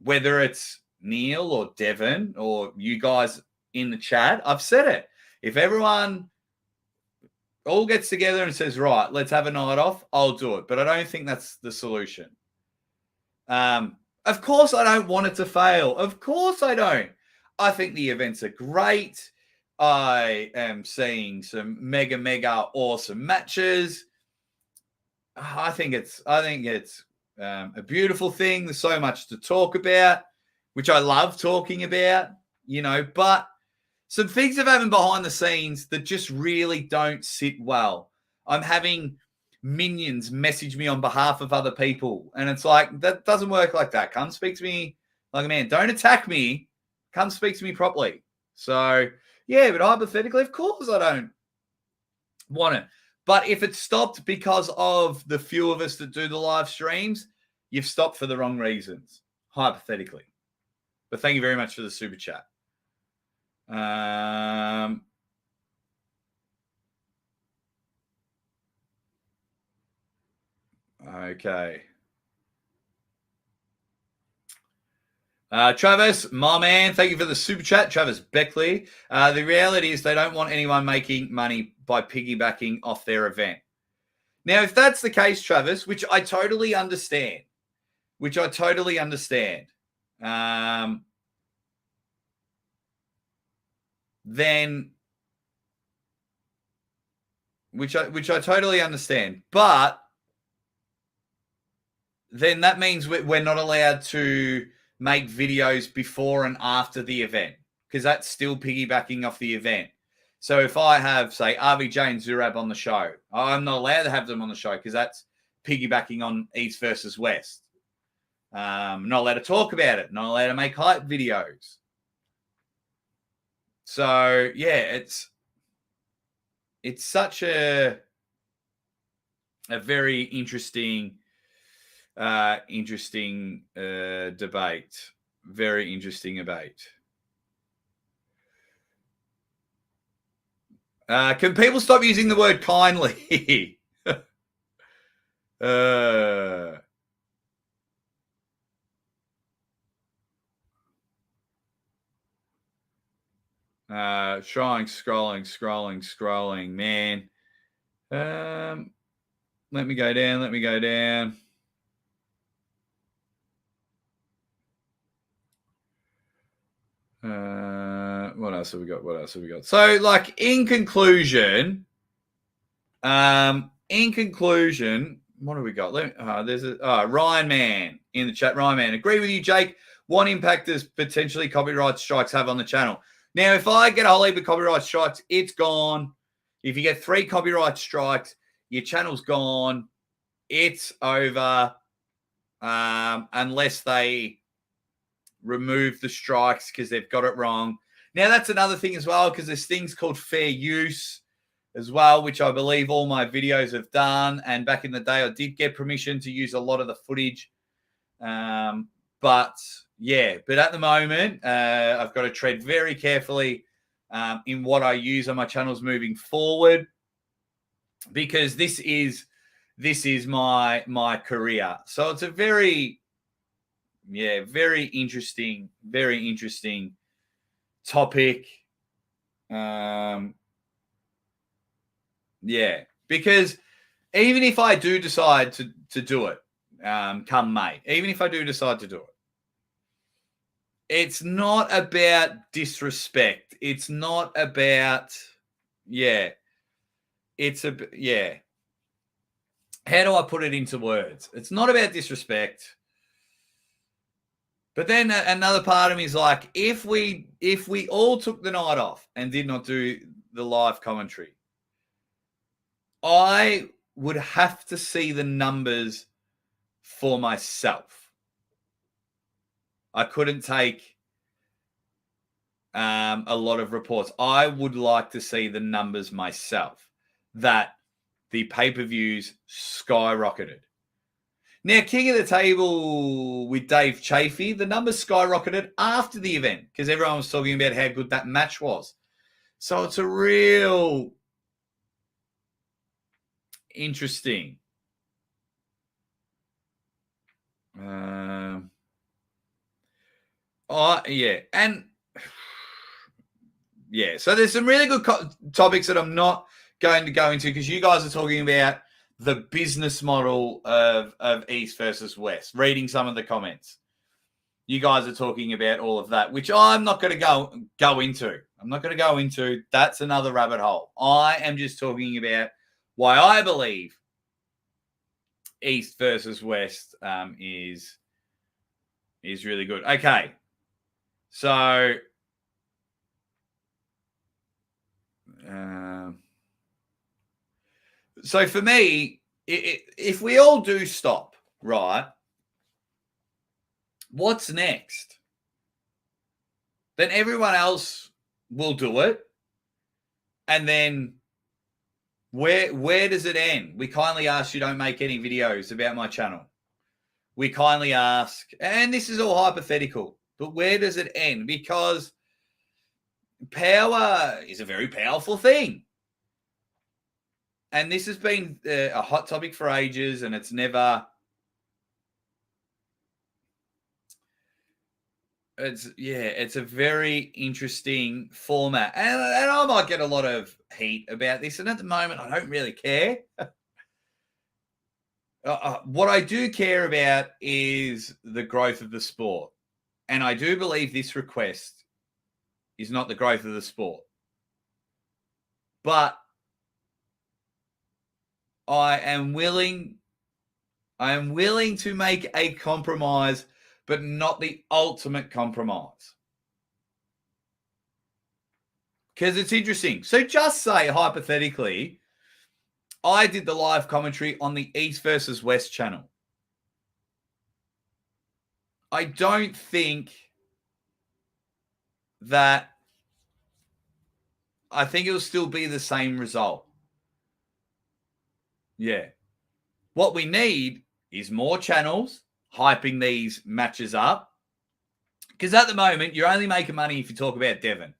whether it's Neil or Devon or you guys in the chat, I've said it. If everyone all gets together and says, right, let's have a night off, I'll do it. But I don't think that's the solution. Of course I don't want it to fail. Of course I don't. I think the events are great. I am seeing some mega awesome matches. I think it's a beautiful thing. There's so much to talk about, which I love talking about, but some things have happened behind the scenes that just really don't sit well. I'm having minions message me on behalf of other people, and it's like, that doesn't work like that. Come speak to me like a man. Don't attack me. Come speak to me properly. So, yeah, but hypothetically, of course I don't want it. But if it stopped because of the few of us that do the live streams, you've stopped for the wrong reasons, hypothetically. But thank you very much for the super chat. Okay. Travis, my man, thank you for the super chat. Travis Beckley. The reality is they don't want anyone making money by piggybacking off their event. Now, if that's the case, Travis, which I totally understand, then which I totally understand, but then that means we're not allowed to make videos before and after the event because that's still piggybacking off the event. So if I have, say, RVJ and Zurab on the show, I'm not allowed to have them on the show because that's piggybacking on East versus West. Not allowed to talk about it. Not allowed to make hype videos. So yeah, it's such a very interesting debate. Very interesting debate. Can people stop using the word kindly? Scrolling, man. Let me go down. What else have we got? So, like, in conclusion, what do we got? There's Ryan Man in the chat. Ryan Man, agree with you, Jake. What impact does potentially copyright strikes have on the channel? Now, if I get a whole heap of copyright strikes, it's gone. If you get 3 copyright strikes, your channel's gone. It's over, unless they remove the strikes because they've got it wrong. Now, that's another thing as well, because there's things called fair use as well, which I believe all my videos have done. And back in the day, I did get permission to use a lot of the footage. But at the moment, I've got to tread very carefully in what I use on my channels moving forward, because this is my career. So it's a very interesting topic. Because even if I do decide to do it, come May, even if I do decide to do it, it's not about disrespect. It's not about, how do I put it into words? It's not about disrespect. But then another part of me is like, if we all took the night off and did not do the live commentary, I would have to see the numbers for myself. I couldn't take a lot of reports. I would like to see the numbers myself, that the pay-per-views skyrocketed. Now, King of the Table with Dave Chafee, the numbers skyrocketed after the event because everyone was talking about how good that match was. So it's a real interesting. So there's some really good topics that I'm not going to go into because you guys are talking about the business model of East versus West. Reading some of the comments, you guys are talking about all of that, which I'm not going to go into. I'm not going to go into. That's another rabbit hole. I am just talking about why I believe East versus West is really good. Okay, so for me, if we all do stop, right, what's next? Then everyone else will do it, and then where does it end? We kindly ask you don't make any videos about my channel. We kindly ask, and this is all hypothetical, but where does it end? Because power is a very powerful thing. And this has been a hot topic for ages, and it's never it's a very interesting format, and I might get a lot of heat about this. And at the moment, I don't really care. What I do care about is the growth of the sport, and I do believe this request is not the growth of the sport, but I am willing. I am willing to make a compromise, but not the ultimate compromise. Because it's interesting. So just say, hypothetically, I did the live commentary on the East versus West channel. I don't think that, I think it'll still be the same result. Yeah. What we need is more channels hyping these matches up. Because at the moment, you're only making money if you talk about Devon.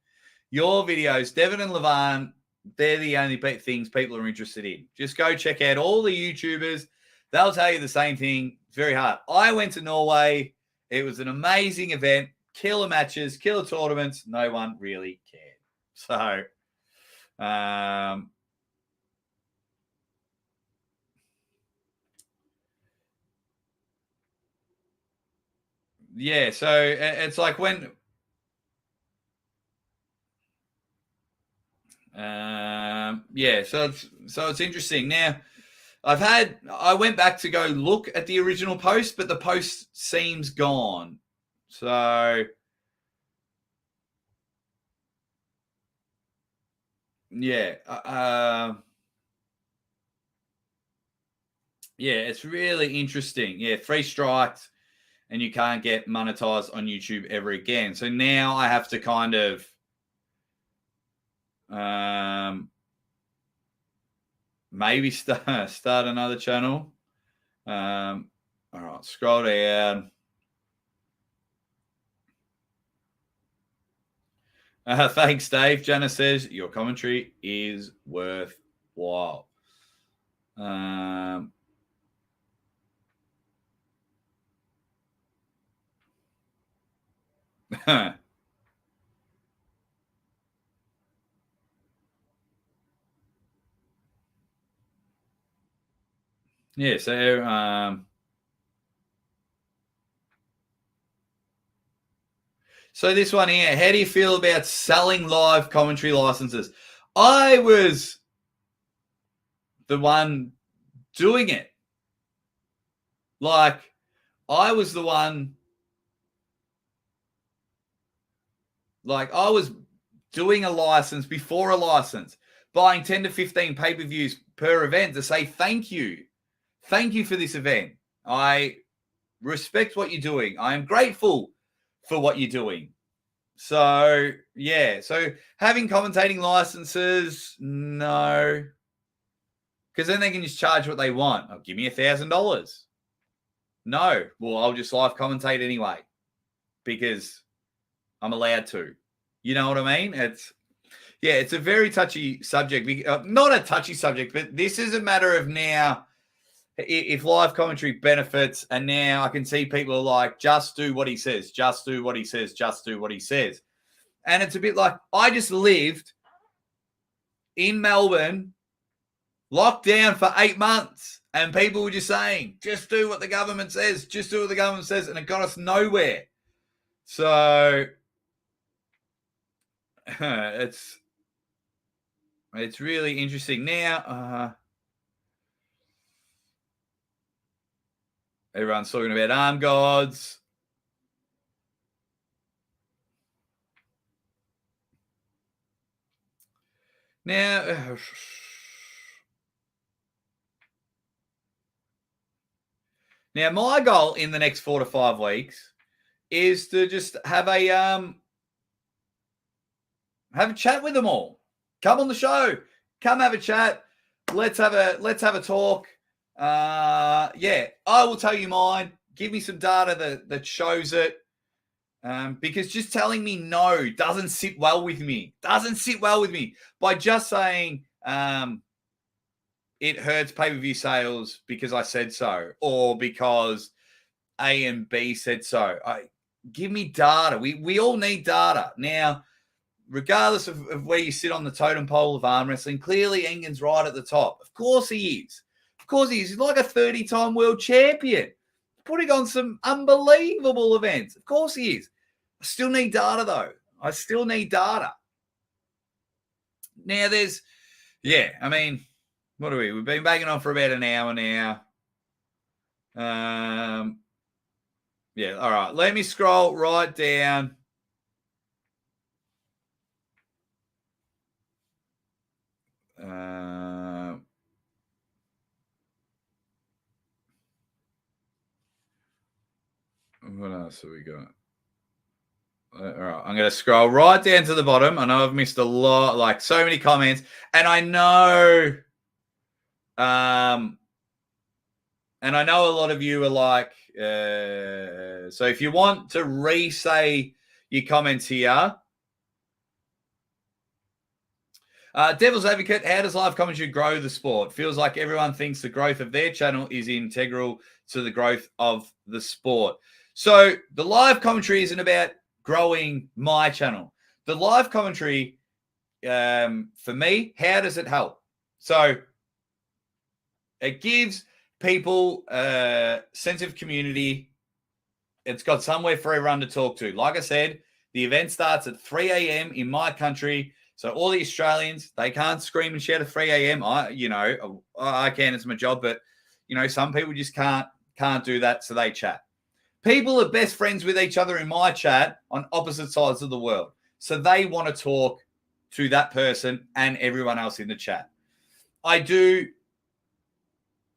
Your videos, Devon and Levan, they're the only things people are interested in. Just go check out all the YouTubers. They'll tell you the same thing. It's very hard. I went to Norway. It was an amazing event. Killer matches, killer tournaments. No one really cared. So, yeah. So it's like when... yeah, so it's interesting. Now, I went back to go look at the original post, but the post seems gone. So yeah, yeah, it's really interesting. Yeah, 3 strikes and you can't get monetized on YouTube ever again. So now I have to kind of maybe start another channel. All right, scroll down. Thanks, Dave. Jana says your commentary is worthwhile. Yeah, so this one here, how do you feel about selling live commentary licenses? I was the one doing it. Like, I was the one, like, I was doing a license before a license, buying 10 to 15 pay-per-views per event to say thank you. Thank you for this event. I respect what you're doing. I am grateful for what you're doing. So, yeah. So, having commentating licenses, no. Because then they can just charge what they want. Oh, give me $1,000. No. Well, I'll just live commentate anyway because I'm allowed to. You know what I mean? It's a very touchy subject. Not a touchy subject, but this is a matter of now, if live commentary benefits, and now I can see people are like, just do what he says, just do what he says, just do what he says. And it's a bit like, I just lived in Melbourne, locked down for 8 months, and people were just saying, just do what the government says, just do what the government says, and it got us nowhere. So it's really interesting. Now, everyone's talking about arm gods. Now, my goal in the next 4 to 5 weeks is to just have a chat with them all. Come on the show. Come have a chat. Let's have a talk. Yeah, I will tell you mine. Give me some data that shows it. Because just telling me no doesn't sit well with me. Doesn't sit well with me. By just saying it hurts pay-per-view sales because I said so, or because A and B said so. Give me data. We all need data. Now, regardless of where you sit on the totem pole of arm wrestling, clearly Engen's right at the top. Of course he is. Of course he is. He's like a 30-time world champion, putting on some unbelievable events. Of course he is. I still need data, though. I still need data. Now, I mean, what are we? We've been banging on for about an hour now. Yeah, all right. Let me scroll right down. What else have we got? All right, I'm going to scroll right down to the bottom. I know I've missed a lot, like so many comments, and I know, and I know a lot of you are like, so if you want to re-say your comments here, Devil's Advocate, how does live commentary grow the sport? Feels like everyone thinks the growth of their channel is integral to the growth of the sport. So the live commentary isn't about growing my channel. The live commentary, for me, how does it help? So it gives people a sense of community. It's got somewhere for everyone to talk to. Like I said, the event starts at 3 a.m. in my country. So all the Australians, they can't scream and shout at 3 a.m. I can, it's my job, but some people just can't do that, so they chat. People are best friends with each other in my chat on opposite sides of the world. So they want to talk to that person and everyone else in the chat. I do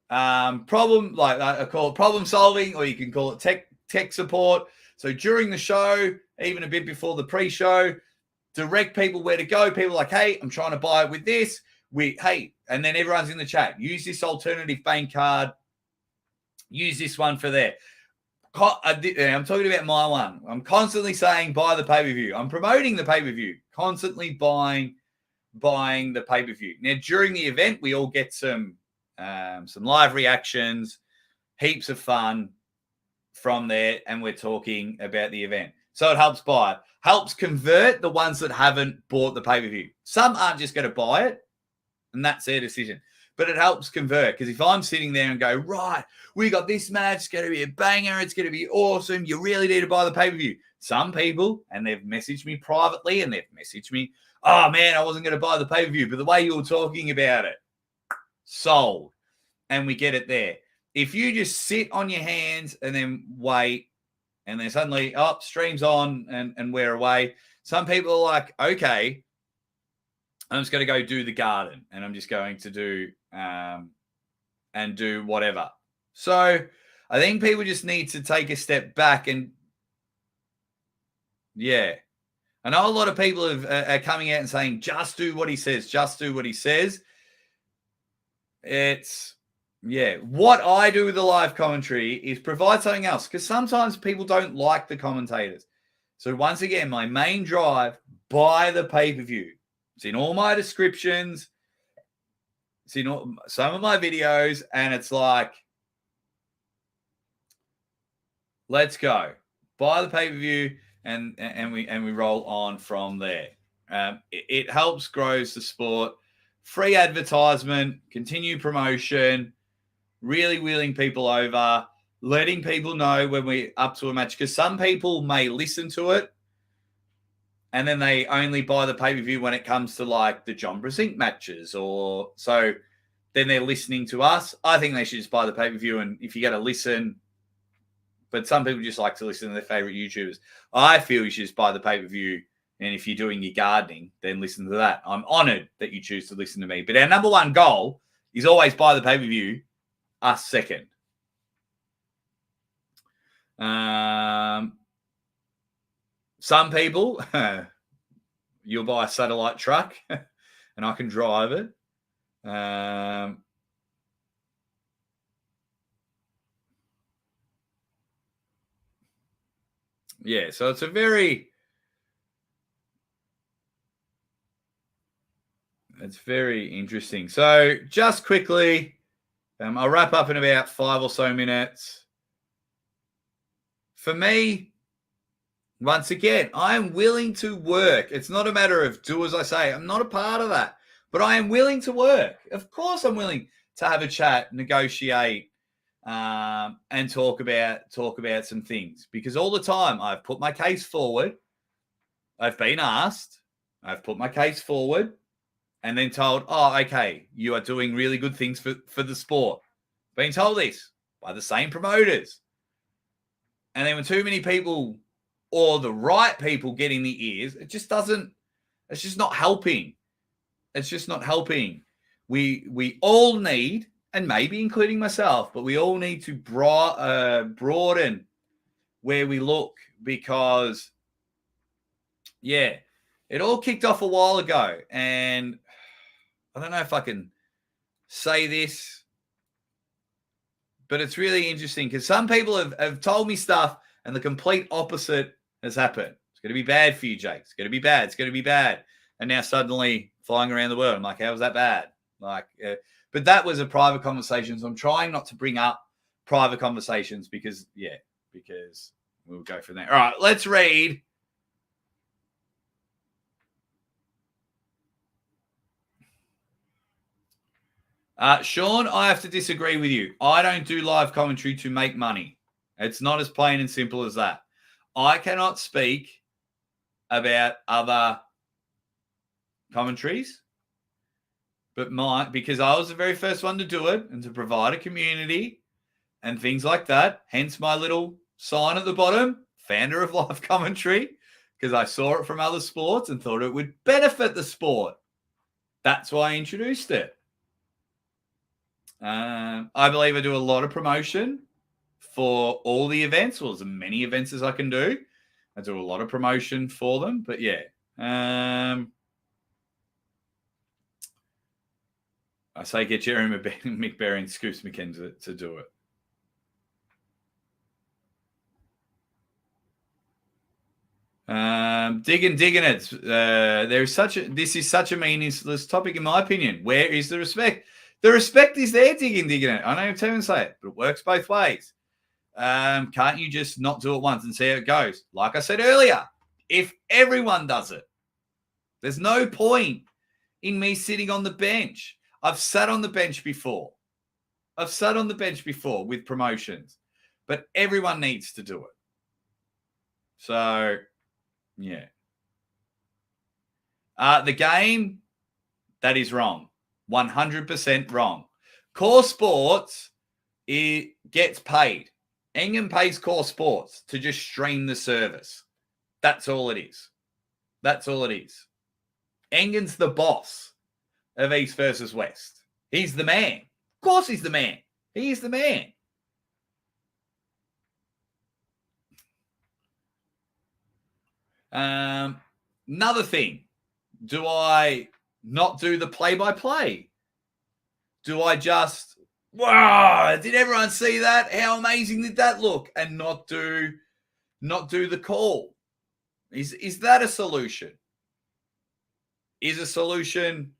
I call it problem solving, or you can call it tech support. So during the show, even a bit before the pre-show, direct people where to go. People like, hey, I'm trying to buy it with this. And then everyone's in the chat. Use this alternative bank card. Use this one for there. I'm talking about my one. I'm constantly saying buy the pay-per-view. I'm promoting the pay-per-view. Constantly buying the pay-per-view. Now, during the event, we all get some live reactions, heaps of fun from there, and we're talking about the event. So it helps buy it. Helps convert the ones that haven't bought the pay-per-view. Some aren't just going to buy it, and that's their decision. But it helps convert, because if I'm sitting there and go, right, we got this match, it's going to be a banger, it's going to be awesome, you really need to buy the pay-per-view. Some people, and they've messaged me privately, and they've messaged me, oh, man, I wasn't going to buy the pay-per-view, but the way you were talking about it, sold. And we get it there. If you just sit on your hands and then wait, and then suddenly, stream's on and we're away. Some people are like, okay, I'm just going to go do the garden, and I'm just going to do and do whatever. So I think people just need to take a step back and, yeah. I know a lot of people are coming out and saying, just do what he says, just do what he says. What I do with the live commentary is provide something else, because sometimes people don't like the commentators. So once again, my main drive, buy the pay-per-view. It's in all my descriptions. It's in some of my videos, and it's like, let's go. Buy the pay-per-view, and we roll on from there. It helps grows the sport. Free advertisement, continue promotion, really wheeling people over, letting people know when we're up to a match, because some people may listen to it and then they only buy the pay-per-view when it comes to like the John Brasink matches, or so then they're listening to us. I think they should just buy the pay-per-view, and if you got to listen, but some people just like to listen to their favorite YouTubers. I feel you should just buy the pay-per-view, and if you're doing your gardening, then listen to that. I'm honored that you choose to listen to me. But our number one goal is always buy the pay-per-view, us second. Some people, you'll buy a satellite truck and I can drive it. So it's it's very interesting. So just quickly, I'll wrap up in about 5 or so minutes. For me, Once again, I am willing to work. It's not a matter of do as I say. I'm not a part of that, but I am willing to work. Of course, I'm willing to have a chat, negotiate, and talk about some things, because all the time I've put my case forward. I've been asked. I've put my case forward, and then told, "Oh, okay, you are doing really good things for the sport." Being told this by the same promoters, and then when too many people or the right people get in the ears, it's just not helping. It's just not helping. We all need, and maybe including myself, but we all need to broaden where we look, because, yeah, it all kicked off a while ago. And I don't know if I can say this, but it's really interesting because some people have told me stuff and the complete opposite has happened. It's going to be bad for you, Jake. It's going to be bad. It's going to be bad. And now suddenly flying around the world, I'm like, how was that bad? But that was a private conversation. So I'm trying not to bring up private conversations because we'll go from there. All right, let's read. Sean, I have to disagree with you. I don't do live commentary to make money. It's not as plain and simple as that. I cannot speak about other commentaries, but because I was the very first one to do it and to provide a community and things like that. Hence my little sign at the bottom, founder of live commentary, because I saw it from other sports and thought it would benefit the sport. That's why I introduced it. I believe I do a lot of promotion for all the events, or as many events as I can do. I do a lot of promotion for them, but yeah. I say get Jeremy McBerry and Scoops McKenzie to do it. Digging it. This is such a meaningless topic, in my opinion. Where is the respect? The respect is there, digging it. I know you're telling say it, but it works both ways. Can't you just not do it once and see how it goes? Like I said earlier, if everyone does it, there's no point in me sitting on the bench. I've sat on the bench before. With promotions, but everyone needs to do it. So, yeah. The game, that is wrong. 100% wrong. Core Sports, it gets paid. England pays Core Sports to just stream the service. That's all it is. England's the boss of East versus West. He's the man. Of course he's the man. He's the man. Another thing. Do I not do the play-by-play? Do I just, wow, did everyone see that? How amazing did that look? And not do the call? Is that a solution? Is a solution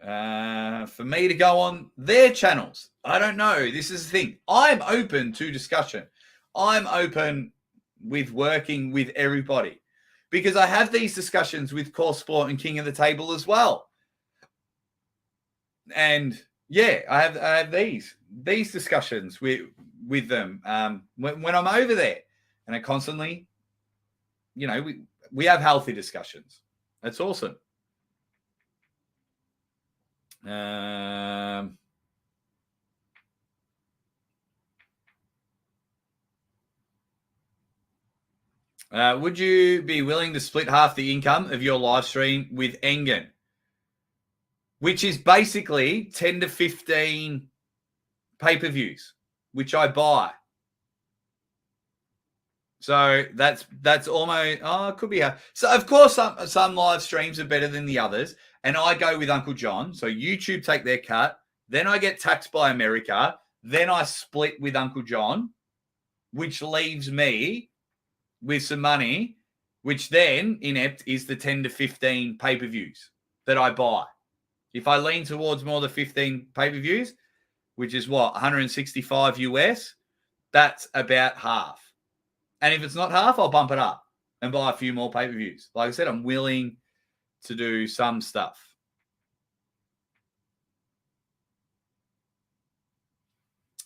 for me to go on their channels? I don't know. This is the thing. I'm open to discussion. I'm open with working with everybody, because I have these discussions with Core Sport and King of the Table as well. And yeah, I have these discussions with them when I'm over there, and I constantly, we have healthy discussions. That's awesome. Would you be willing to split half the income of your live stream with Engen, which is basically 10 to 15 pay-per-views, which I buy? So that's almost, it could be. So of course some live streams are better than the others, and I go with Uncle John. So YouTube take their cut, then I get taxed by America, then I split with Uncle John, which leaves me with some money, which then inept is the 10 to 15 pay-per-views that I buy. If I lean towards more than 15 pay-per-views, which is what, 165 US, that's about half. And if it's not half, I'll bump it up. and buy a few more pay-per-views. Like I said, I'm willing to do some stuff.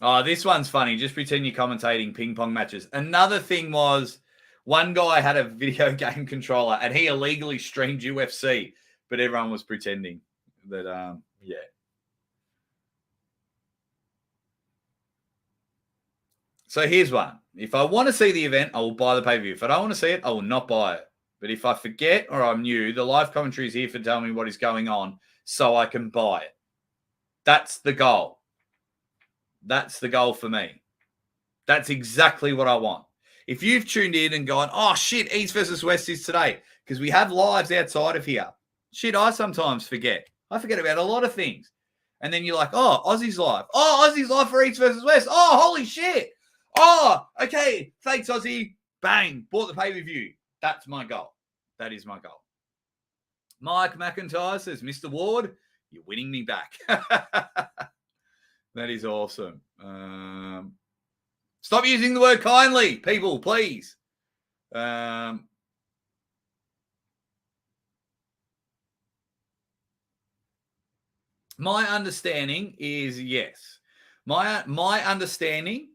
Oh, this one's funny. Just pretend you're commentating ping pong matches. Another thing was one guy had a video game controller and he illegally streamed UFC, but everyone was pretending that, yeah. So here's one. If I want to see the event, I will buy the pay-per-view. If I don't want to see it, I will not buy it. But if I forget or I'm new, the live commentary is here for telling me what is going on so I can buy it. That's the goal. That's the goal for me. That's exactly what I want. If you've tuned in and gone, oh, shit, East versus West is today, because we have lives outside of here. Shit, I sometimes forget. I forget about a lot of things. And then you're like, oh, Aussie's live. Oh, Aussie's live for East versus West. Oh, holy shit. Oh, okay. Thanks, Aussie. Bang. Bought the pay-per-view. That's my goal. That is my goal. Mike McIntyre says, Mr. Ward, you're winning me back. That is awesome. Stop using the word kindly, people, please. My understanding is yes. My understanding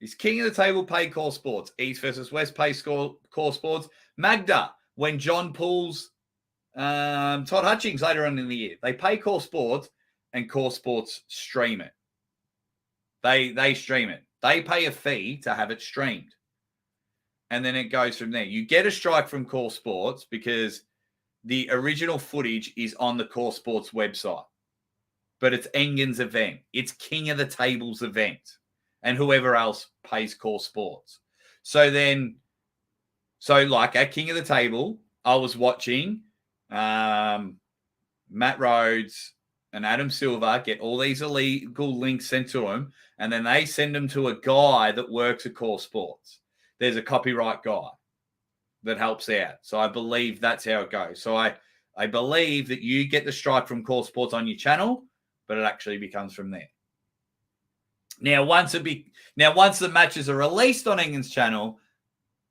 is King of the Table pay core sports. East versus West pay core sports. Magda, when John pulls Todd Hutchings later on in the year, they pay core sports and core sports stream it. They stream it. They pay a fee to have it streamed. And then it goes from there. You get a strike from core sports because the original footage is on the core sports website. But it's Engen's event. It's King of the Table's event. And whoever else pays core sports. So like at King of the Table, I was watching Matt Rhodes and Adam Silver get all these illegal links sent to them, and then they send them to a guy that works at Core Sports. There's a copyright guy that helps out. So I believe that's how it goes. So I believe that you get the strike from Core Sports on your channel, but it actually becomes from there. Now, once the matches are released on Engen's channel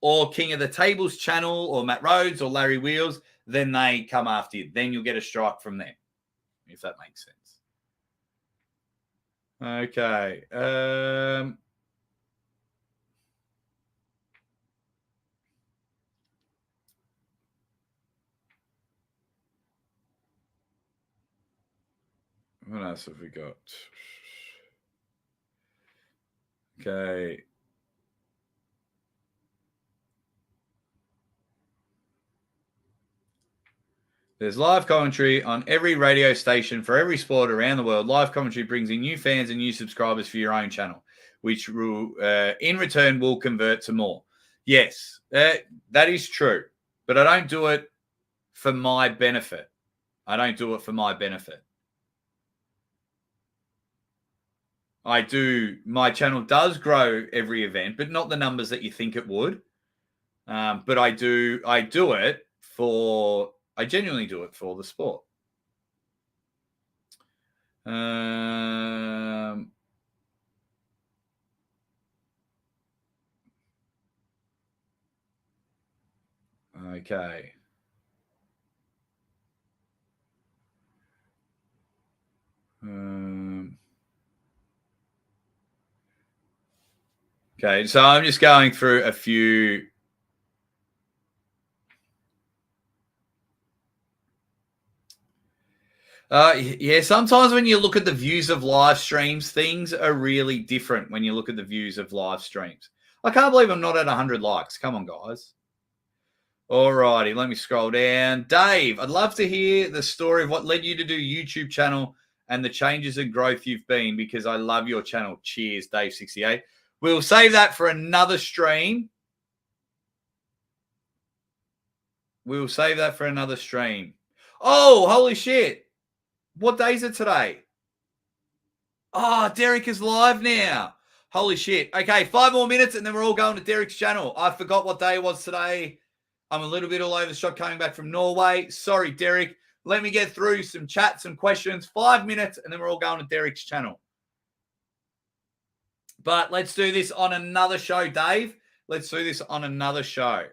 or King of the Table's channel or Matt Rhodes or Larry Wheels, then they come after you. Then you'll get a strike from them, if that makes sense. Okay. What else have we got? Okay. There's live commentary on every radio station for every sport around the world. Live commentary brings in new fans and new subscribers for your own channel, which will, in return will convert to more. Yes, that is true. But I don't do it for my benefit. I don't do it for my benefit. I do. My channel does grow every event, but not the numbers that you think it would. But I do it for... I genuinely do it for the sport. Okay. Okay, so I'm just going through a few... yeah, sometimes when you look at the views of live streams, things are really different when you look at the views of live streams. I can't believe I'm not at 100 likes. Come on, guys. All righty, let me scroll down. Dave, I'd love to hear the story of what led you to do YouTube channel and the changes and growth you've been, because I love your channel. Cheers, Dave68. We'll save that for another stream. We'll save that for another stream. Oh, holy shit. What day is it today? Oh, Derek is live now. Holy shit. Okay, 5 more minutes and then we're all going to Derek's channel. I forgot what day it was today. I'm a little bit all over the shop coming back from Norway. Sorry, Derek. Let me get through some chats, some questions. 5 minutes and then we're all going to Derek's channel. But let's do this on another show, Dave. Let's do this on another show.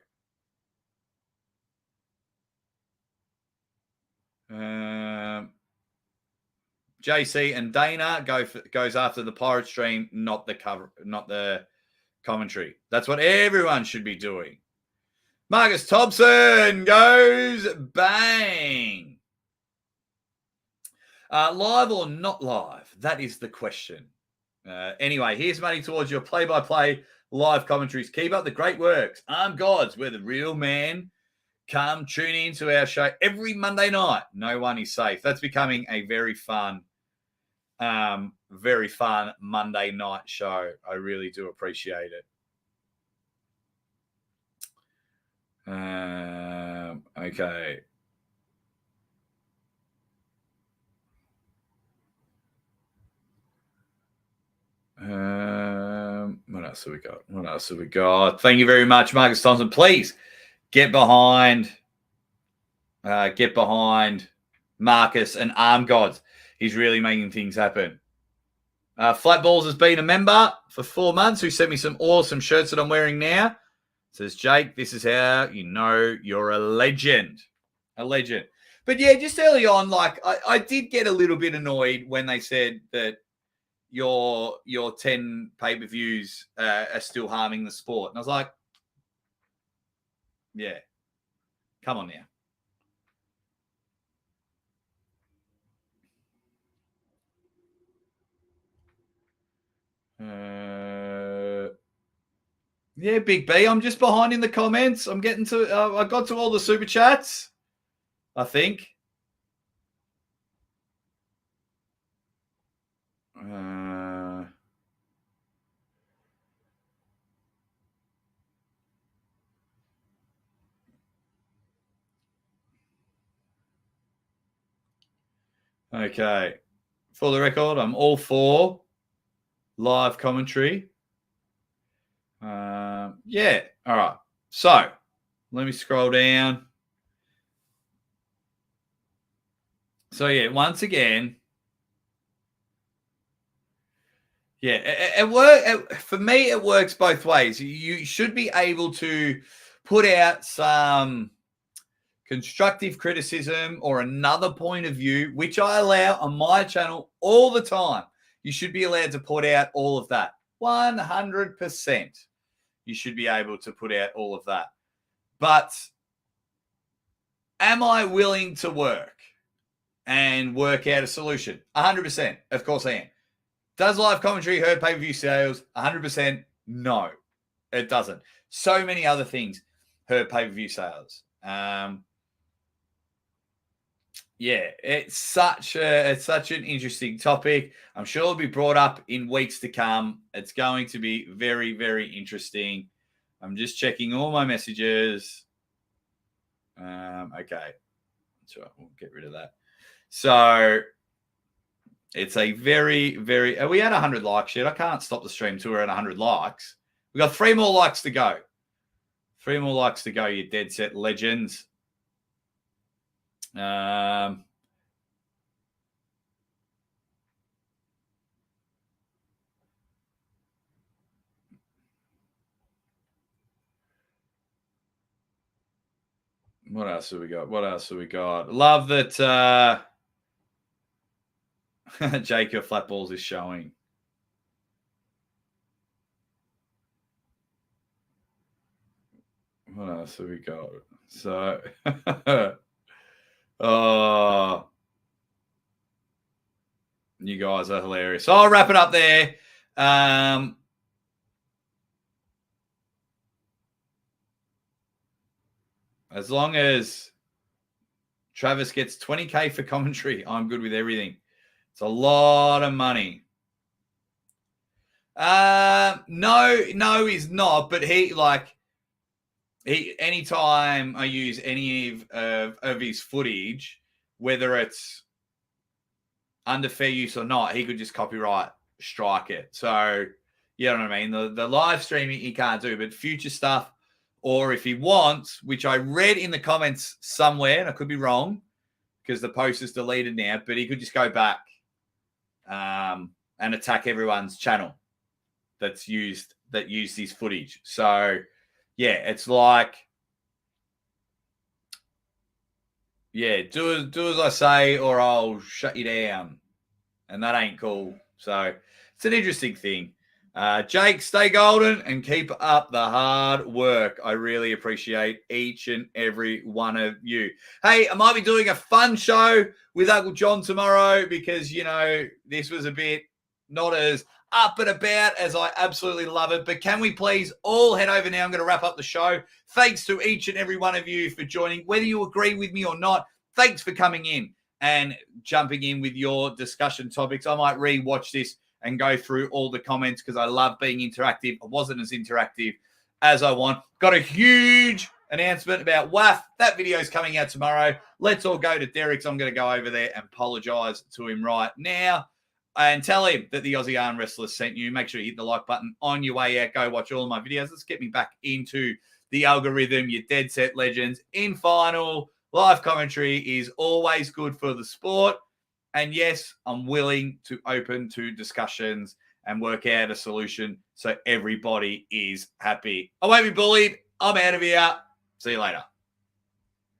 JC and Dana goes after the pirate stream, not the commentary. That's what everyone should be doing. Marcus Thompson goes bang. Live or not live? That is the question. Anyway, here's money towards your play-by-play live commentaries. Keep up the great works. Armed Gods, where the real man. Come tune in to our show every Monday night. No one is safe. That's becoming a very fun Monday night show. I really do appreciate it. Okay. What else have we got? Thank you very much, Marcus Thompson. Please get behind Marcus and Arm Gods. He's really making things happen. Flatballs has been a member for 4 months who sent me some awesome shirts that I'm wearing now. Says, Jake, this is how you know you're a legend. A legend. But yeah, just early on, like I did get a little bit annoyed when they said that your 10 pay-per-views are still harming the sport. And I was like, yeah, come on now. Yeah, Big B, I'm just behind in the comments. I'm getting to, I got to all the super chats, I think. Okay. For the record, I'm all for live commentary. Yeah. All right. So let me scroll down. So yeah, once again, yeah, for me, it works both ways. You should be able to put out some constructive criticism or another point of view, which I allow on my channel all the time. You should be allowed to put out all of that. 100%. You should be able to put out all of that. But am I willing to work and work out a solution? 100%. Of course I am. Does live commentary hurt pay-per-view sales? 100%. No, it doesn't. So many other things hurt pay-per-view sales. Yeah, it's such an interesting topic. I'm sure it'll be brought up in weeks to come. It's going to be very, very interesting. I'm just checking all my messages. Okay, so we'll get rid of that. So it's a very, very. Are we at 100 likes yet? I can't stop the stream till we're at 100 likes. We got 3 more likes to go. 3 more likes to go, you dead set legends. What else have we got? Love that Jake, your flatballs is showing. What else have we got? So, oh, you guys are hilarious. So I'll wrap it up there. As long as Travis gets 20K for commentary, I'm good with everything. It's a lot of money. No, he's not. But anytime I use any of his footage, whether it's under fair use or not, he could just copyright strike it. So you know what I mean? The live streaming he can't do, but future stuff, or if he wants, which I read in the comments somewhere, and I could be wrong because the post is deleted now, but he could just go back and attack everyone's channel that used his footage. So yeah, it's like, Yeah, do as I say, or I'll shut you down, and that ain't cool. So it's an interesting thing. Jake, stay golden and keep up the hard work. I really appreciate each and every one of you. Hey, I might be doing a fun show with Uncle John tomorrow because, this was a bit not as up and about as I absolutely love it. But can we please all head over now? I'm going to wrap up the show. Thanks to each and every one of you for joining. Whether you agree with me or not, thanks for coming in and jumping in with your discussion topics. I might re-watch this and go through all the comments because I love being interactive. I wasn't as interactive as I want. Got a huge announcement about WAF. That video is coming out tomorrow. Let's all go to Derek's. I'm going to go over there and apologize to him right now and tell him that the Aussie Arm Wrestler sent you. Make sure you hit the like button on your way out. Go watch all of my videos. Let's get me back into the algorithm. Your Dead Set Legends in final. Live commentary is always good for the sport. And yes, I'm willing to open to discussions and work out a solution so everybody is happy. I won't be bullied. I'm out of here. See you later.